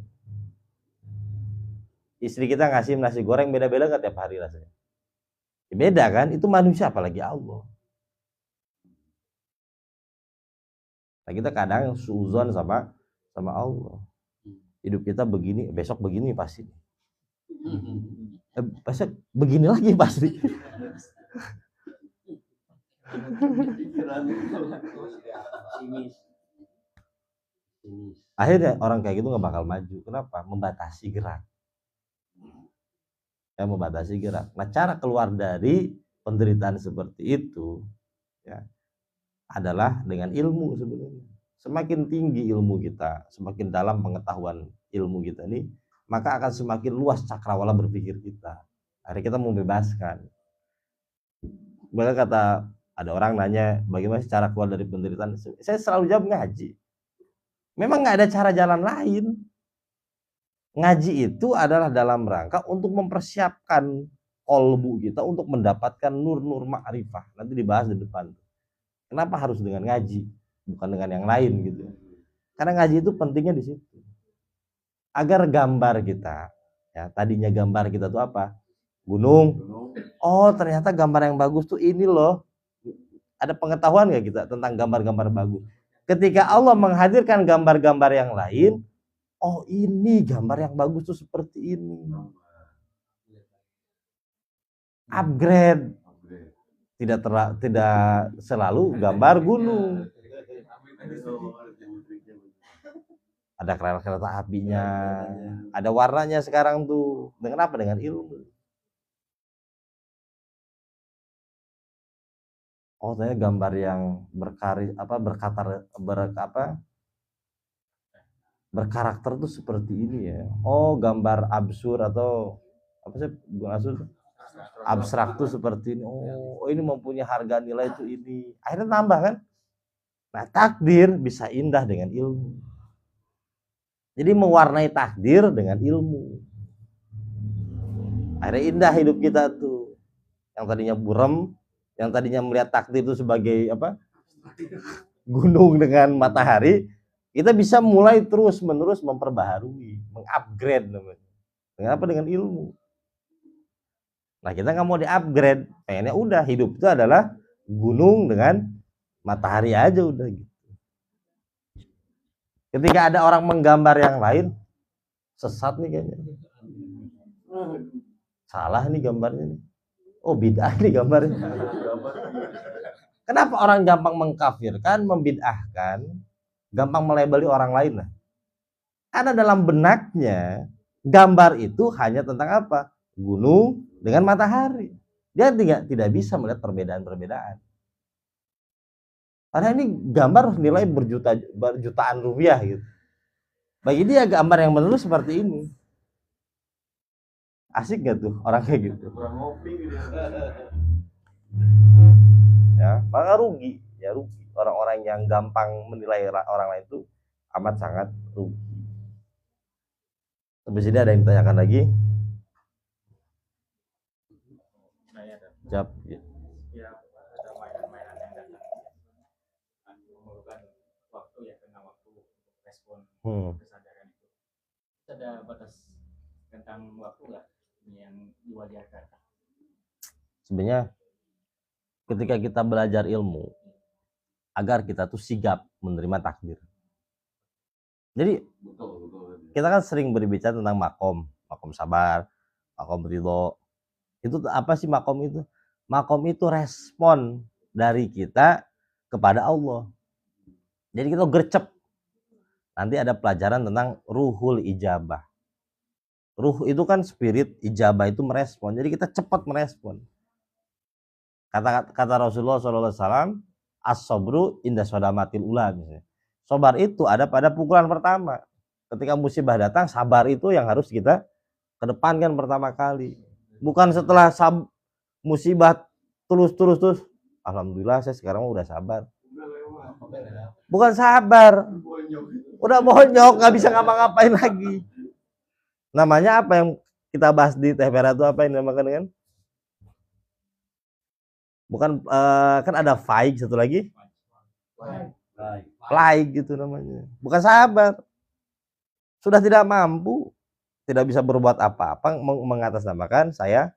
Istri kita ngasih nasi goreng beda-beda nggak tiap hari rasanya? Ya beda kan? Itu manusia apalagi Allah. Nah, kita kadang suuzon sama Allah. Hidup kita begini, besok begini pasti. Besok begini lagi pasti. Akhirnya orang kayak gitu nggak bakal maju. Kenapa? Membatasi gerak. Membatasi gerak. Nah, cara keluar dari penderitaan seperti itu ya adalah dengan ilmu sebenarnya. Semakin tinggi ilmu kita, semakin dalam pengetahuan ilmu kita nih, maka akan semakin luas cakrawala berpikir kita. Akhirnya kita membebaskan. Bahkan kata ada orang nanya, bagaimana cara keluar dari penderitaan? Saya selalu jawab ngaji. Memang nggak ada cara jalan lain. Ngaji itu adalah dalam rangka untuk mempersiapkan kolbu kita untuk mendapatkan nur-nur ma'rifah. Nanti dibahas di depan. Kenapa harus dengan ngaji, bukan dengan yang lain gitu? Karena ngaji itu pentingnya di situ. Agar gambar kita, ya tadinya gambar kita tuh apa? Gunung. Oh ternyata gambar yang bagus tuh ini loh. Ada pengetahuan nggak kita tentang gambar-gambar bagus? Ketika Allah menghadirkan gambar-gambar yang lain, oh ini gambar yang bagus tuh seperti ini. Upgrade. Tidak selalu gambar gunung. Ada kereta apinya, ada warnanya sekarang tuh. Dengan apa? Dengan ilmu. Oh, ternyata gambar yang berkarakter tuh seperti ini ya. Oh, gambar absurd atau apa sih? Abstrak tuh seperti ini. Oh, ini mempunyai harga nilai itu ini. Akhirnya tambah kan? Nah, takdir bisa indah dengan ilmu. Jadi mewarnai takdir dengan ilmu. Akhirnya indah hidup kita tuh. Yang tadinya buram, yang tadinya melihat takdir itu sebagai apa? Gunung dengan matahari, kita bisa mulai terus-menerus memperbaharui, mengupgrade namanya. Dengan apa? Dengan ilmu. Nah, kita nggak mau di-upgrade, pengennya udah hidup itu adalah gunung dengan matahari aja udah gitu. Ketika ada orang menggambar yang lain, sesat nih kayaknya. Salah nih gambarnya nih. Oh, bid'ah nih gambarnya. Kenapa orang gampang mengkafirkan, membid'ahkan, gampang melabeli orang lain lah? Karena dalam benaknya gambar itu hanya tentang apa? Gunung dengan matahari. Dia tidak bisa melihat perbedaan-perbedaan. Karena ini gambar nilai berjutaan rupiah gitu. Bagi dia gambar yang benar seperti ini. Asik gak tuh orang kayak gitu? Kurang ngopi gitu. Ya, maka rugi. Orang-orang yang gampang menilai orang lain itu amat sangat rugi. Habis ini ada yang ditanyakan lagi? Jawab. Ya, ada mainan-mainan yang datang memerlukan waktu ya, tengah waktu respon kesadaran itu. Ada batas tentang waktu nggak yang diwajarkan? Sebenarnya ketika kita belajar ilmu, agar kita tuh sigap menerima takdir. Jadi kita kan sering berbicara tentang makom sabar, makom ridho. Itu apa sih makom itu? Makom itu respon dari kita kepada Allah. Jadi kita gercep. Nanti ada pelajaran tentang ruhul ijabah. Ruh itu kan spirit, ijabah itu merespon. Jadi kita cepat merespon. Kata Rasulullah SAW, as-sabru inda sodamatil ula. Misalnya. Sabar itu ada pada pukulan pertama. Ketika musibah datang, sabar itu yang harus kita kedepankan pertama kali. Bukan setelah musibah terus. Alhamdulillah saya sekarang udah sabar. Bukan sabar. Udah bonyok, nggak bisa ngapa-ngapain lagi. Namanya apa yang kita bahas di Teh Merah itu apa yang dinamakan dengan? Bukan kan ada fight satu lagi. Fly gitu namanya. Bukan sabar. Sudah tidak mampu, tidak bisa berbuat apa-apa, mengatasnamakan saya.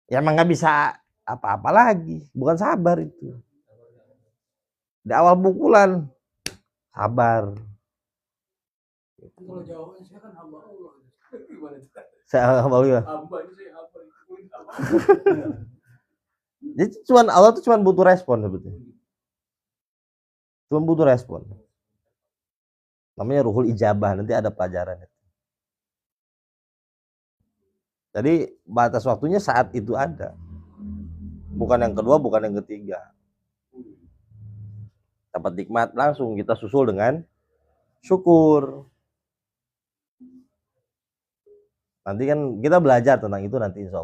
Ya emang nggak bisa apa-apa lagi. Bukan sabar itu. Di awal pukulan sabar. Kalau jawabannya saya kan hamba Allah. Gimana itu? Saya hamba Allah. Hamba ini saya hamba. Jadi Allah tuh cuma butuh respon sebetulnya. Cuma butuh respon. Namanya ruhul ijabah, nanti ada pelajaran. Jadi batas waktunya saat itu ada. Bukan yang kedua, bukan yang ketiga. Dapat nikmat langsung kita susul dengan syukur. Nanti kan kita belajar tentang itu nanti insya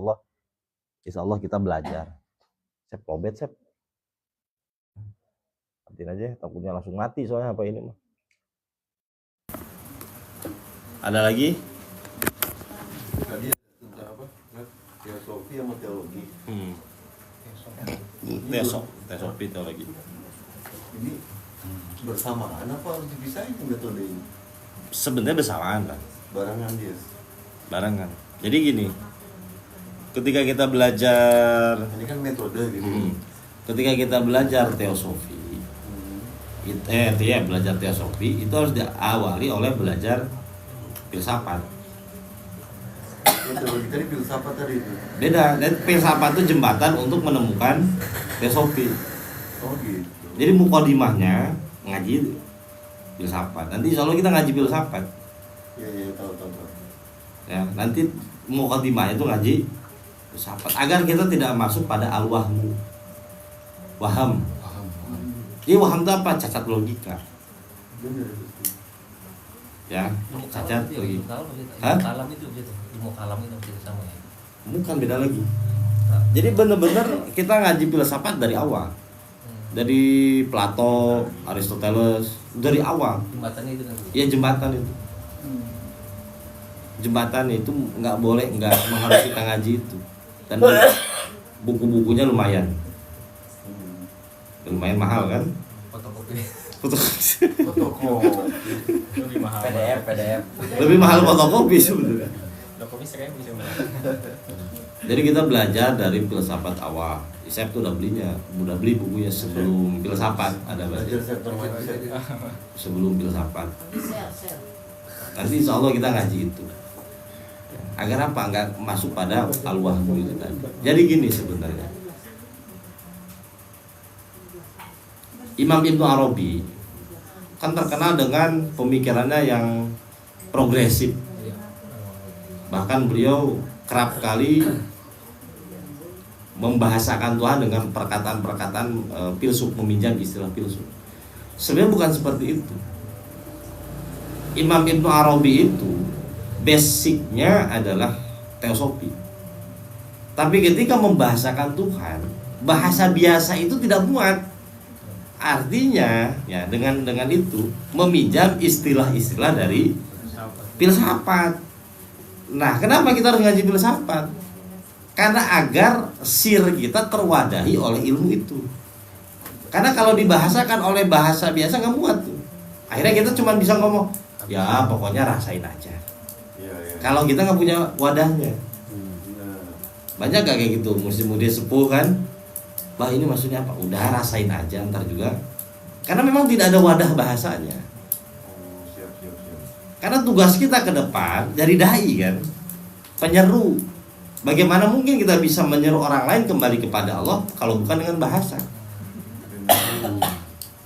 Allah kita belajar. Sep lobet sep. Nanti aja takutnya langsung mati soalnya apa ini mah. Ada lagi? Tadi tentang apa? Filosofi sama teologi. Teologi teologi. Ini bersamaan apa harus dipisahin metode ini? Sebenarnya bersamaan lah. Barangan dia. Barengan. Jadi gini, ketika kita belajar, Ini kan metode gitu. ketika kita belajar teosofi, belajar teosofi itu harus diawali oleh belajar filsafat. Teologi tadi filsafat tadi itu. Beda, dan filsafat itu jembatan untuk menemukan teosofi. Oh gitu. Jadi mukadimahnya ngaji filsafat. Nanti insya Allah kita ngaji filsafat. Iya tahu. Ya, nanti mukadimahnya itu ngaji filsafat agar kita tidak masuk pada al-wahmu. Waham. Jadi waham itu apa? Cacat logika. Benar. Ya, cacat logika. Hah? Kalam itu gitu. Ilmu kalam itu gitu sama ya. Bukan, beda lagi. Jadi benar-benar kita ngaji filsafat dari awal. Dari Plato, Aristoteles, dari awal. Jembatannya itu kan. Ya jembatan itu. Jembatan itu nggak boleh, nggak harus kita ngaji itu. Dan buku-bukunya lumayan mahal kan? Fotokopi. Lebih mahal. PDF. Lebih mahal fotokopi sebenarnya. Fotokopi saya bisa Jadi kita belajar dari filsafat awal. Saya tuh udah beli bukunya sebelum filsafat ada Belajar belajar. sektor Sebelum filsafat. Nanti insya Allah kita ngaji itu. Agar apa? Enggak masuk pada al-wahmu itu tadi. Jadi gini sebenarnya. Imam Ibnu Arabi kan terkenal dengan pemikirannya yang progresif. Bahkan beliau kerap kali membahasakan Tuhan dengan perkataan-perkataan filsuf, meminjam istilah filsuf. Sebenarnya bukan seperti itu. Imam Ibnu Arabi itu basicnya adalah teosofi. Tapi ketika membahasakan Tuhan, bahasa biasa itu tidak muat. Artinya ya dengan itu meminjam istilah-istilah dari filsafat. Nah, kenapa kita harus ngaji filsafat? Karena agar sir kita terwadahi oleh ilmu itu. Karena kalau dibahasakan oleh bahasa biasa nggak muat tuh. Akhirnya kita cuma bisa ngomong, ya pokoknya rasain aja. Kalau kita nggak punya wadahnya. Banyak gak kayak gitu mudi-mudi sepuh kan? Bah ini maksudnya apa? Udah rasain aja ntar juga. Karena memang tidak ada wadah bahasanya. Siap. Karena tugas kita ke depan dari dai kan, penyeru. Bagaimana mungkin kita bisa menyeru orang lain kembali kepada Allah kalau bukan dengan bahasa?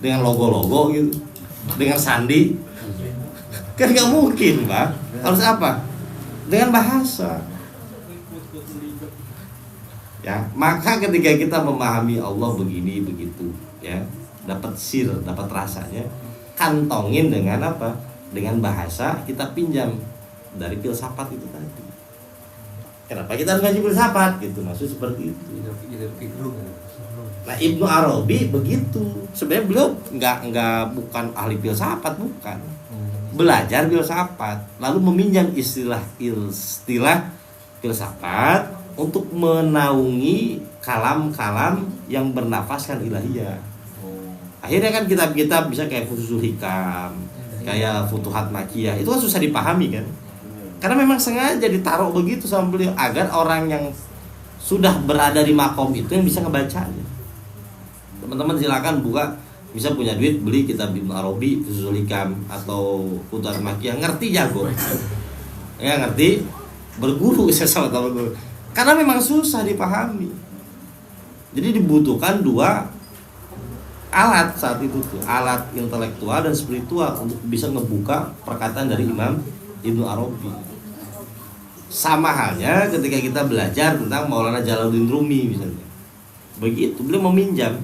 Dengan logo-logo gitu, dengan sandi, kan nggak mungkin, Pak. Harus apa? dengan bahasa. Ya, maka ketika kita memahami Allah begini begitu, ya, dapat sir, dapat rasanya, kantongin dengan apa? Dengan bahasa kita pinjam dari filsafat itu tadi. Kenapa kita harus ngaji filsafat gitu? Maksud seperti itu. Nah, Ibnu Arabi begitu. Sebenarnya beliau bukan ahli filsafat, bukan. Belajar filsafat, lalu meminjam istilah filsafat untuk menaungi kalam-kalam yang bernafaskan ilahiyah. Akhirnya kan kitab-kitab bisa kayak Fususul Hikam, kayak Futuhat Makkiyah, itu kan susah dipahami kan? Karena memang sengaja ditaruh begitu sama beliau agar orang yang sudah berada di makom itu yang bisa ngebacanya. Teman-teman silakan buka, bisa punya duit beli kitab Ibnu Arabi, Fususul Hikam atau Futuhat Makkiyah, ngerti jago. Ya ngerti, berguru sama guru. Karena memang susah dipahami. Jadi dibutuhkan dua alat saat itu tuh, alat intelektual dan spiritual untuk bisa ngebuka perkataan dari Imam Ibnu Arabi. Sama halnya ketika kita belajar tentang Maulana Jalaluddin Rumi misalnya. Begitu, beliau meminjam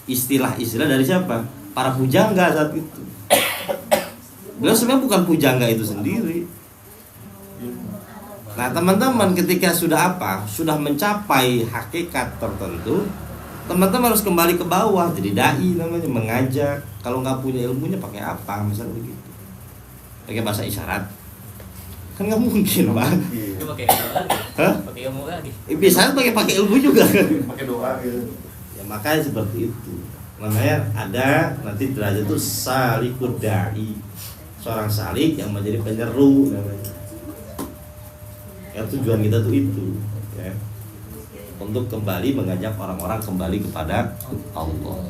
istilah-istilah dari siapa? Para pujangga saat itu. Beliau sebenarnya bukan pujangga itu sendiri. Nah, teman-teman ketika sudah sudah mencapai hakikat tertentu, teman-teman harus kembali ke bawah, jadi dai namanya, mengajak. Kalau nggak punya ilmunya pakai apa, misalnya begitu. Pakai bahasa isyarat, kan nggak mungkin, Pak. Itu pakai ilmu lagi. Hah? Pakai ilmu lagi. Bisa pakai ilmu juga. Pakai doa gitu. Ya makanya seperti itu. Namanya ada nanti derajat itu salikud dai, seorang salik yang menjadi penyeru namanya. Ya, tujuan kita tuh itu, ya, untuk kembali mengajak orang-orang kembali kepada Allah.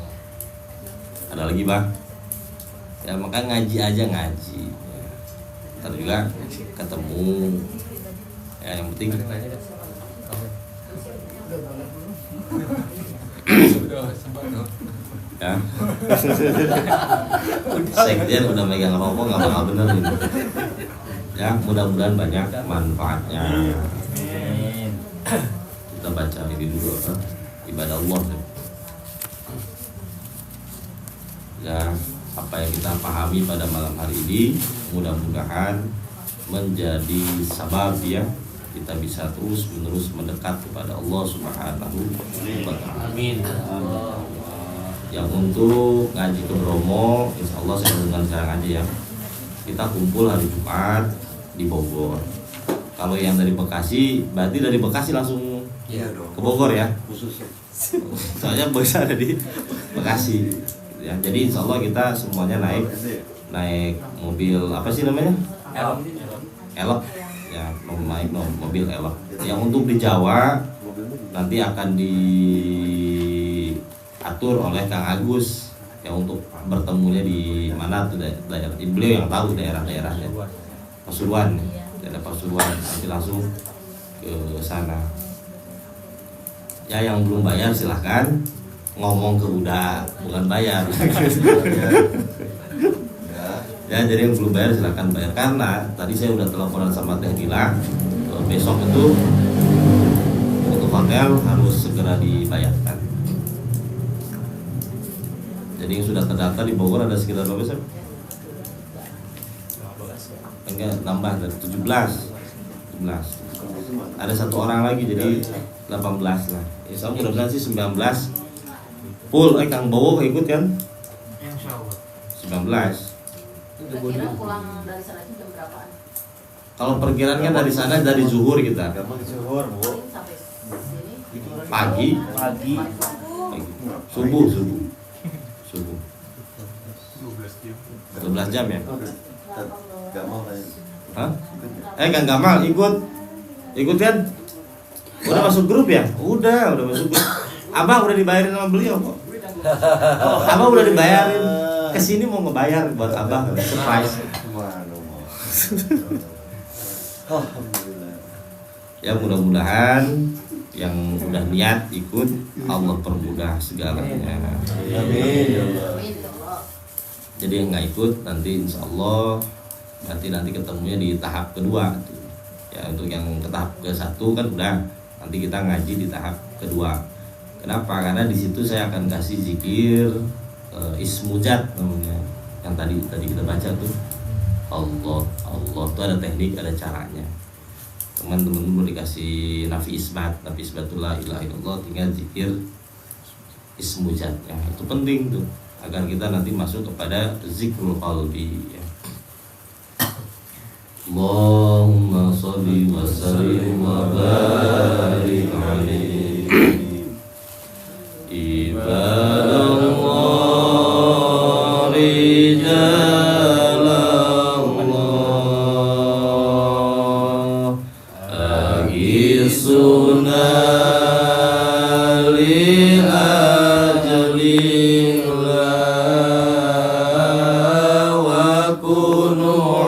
Ada lagi Bang? Ya maka ngaji aja ngaji. Ya. Ntar juga ketemu. Ya yang penting. Ya. Sekjen udah megang rokok nggak bakal bener ini. Ya mudah-mudahan banyak manfaatnya. Kita baca ini dulu ibadah Allah. Ya apa yang kita pahami pada malam hari ini mudah-mudahan menjadi sabab ya kita bisa terus menerus mendekat kepada Allah Subhanahu wa Ta'ala. Amin. Yang untuk ngaji ke Bromo, insya Allah saya dengan sekarang aja ya. Kita kumpul hari Jumat di Bogor. Kalau yang dari Bekasi, berarti dari Bekasi langsung ke Bogor ya. Khusus. Soalnya bos ada di Bekasi. Ya, jadi insya Allah kita semuanya naik mobil apa sih namanya? Elok. Ya, naik mobil elok. Yang untuk di Jawa nanti akan diatur oleh Kang Agus yang untuk bertemunya di mana tuh daerah. Beliau yang tahu daerah-daerahnya. Pasuruan, daerah Pasuruan, nanti langsung ke sana. Ya yang belum bayar silahkan ngomong ke Buddha, bukan bayar. Ya jadi yang belum bayar silahkan bayar, karena tadi saya udah teleponan sama Teh Dila, besok itu untuk hotel harus segera dibayarkan. Jadi yang sudah terdaftar di Bogor ada sekitar berapa sih? Enggak, nambah dari 17. Ada satu orang lagi jadi 18 lah. Insya Allah mudah-mudahan sih 19 full. Kang Bowo ikut kan? Insya Allah. 19. Kira-kira pulang dari sana itu jam berapaan? Kalau perkiraan kan dari sana dari zuhur kita. Gampang zuhur, Bu. Sampai sini. Pagi. Subuh. 12 jam ya? Gak mau kayak. Hah? Kang Gamal ikut kan? Udah masuk grup ya? Udah masuk grup. Abang udah dibayarin sama beliau kok. Abang udah dibayarin. Kesini mau ngebayar buat abang, surprise. Alhamdulillah. Ya mudah-mudahan yang udah niat ikut Allah permudah segalanya. Amin ya Allah. Jadi yang nggak ikut nanti insya Allah nanti ketemunya di tahap kedua tuh. Ya, untuk yang ke tahap ke-1 kan udah, nanti kita ngaji di tahap kedua. Kenapa? Karena di situ saya akan kasih zikir ismujat namanya. Yang tadi kita baca tuh Allah tuh ada teknik, ada caranya. Teman-teman boleh dikasih nafi isbatul la ilaha illallah, tinggal zikir ismujat. Ya, itu penting tuh agar kita nanti masuk kepada zikrul qalbi ya. Allahumma sholli wa sallim wa barik alaihi ibadallah rijalallah agisuna li ajlillah wa kunu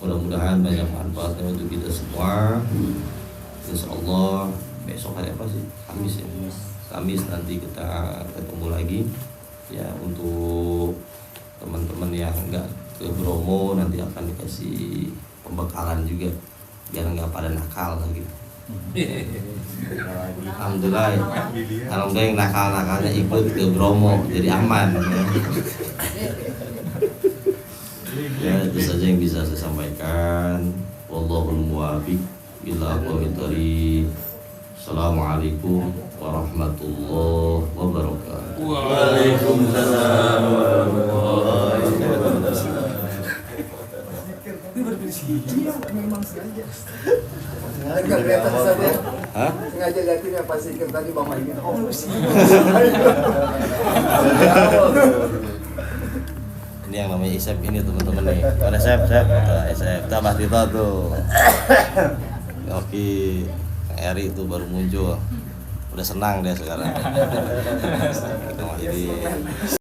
mudah-mudahan banyak manfaatnya untuk kita semua. Insyaallah besok hari apa sih? Kamis ya. Kamis nanti kita ketemu lagi ya. Untuk teman-teman yang enggak ke Bromo nanti akan dikasih pembekalan juga biar enggak pada nakal lagi. Alhamdulillah yang nakal-nakalnya ikut ke Bromo jadi aman ya. Itu saja yang bisa saya sampaikan. Wallahul muwaffiq ila aqwamit thoriq. Assalamualaikum warahmatullahi wabarakatuh. Waalaikumsalam warahmatullahi wabarakatuh. Enggak kelihatan saja. Hah? Sengaja liatin yang pasti tadi Bang Main. Oh, Ini yang namanya Isep ini teman-teman nih. Mana Isep? Isep. Tambah Tito tuh. Oke. Kang Eri itu baru muncul. Udah senang dia sekarang. Kita mau jadi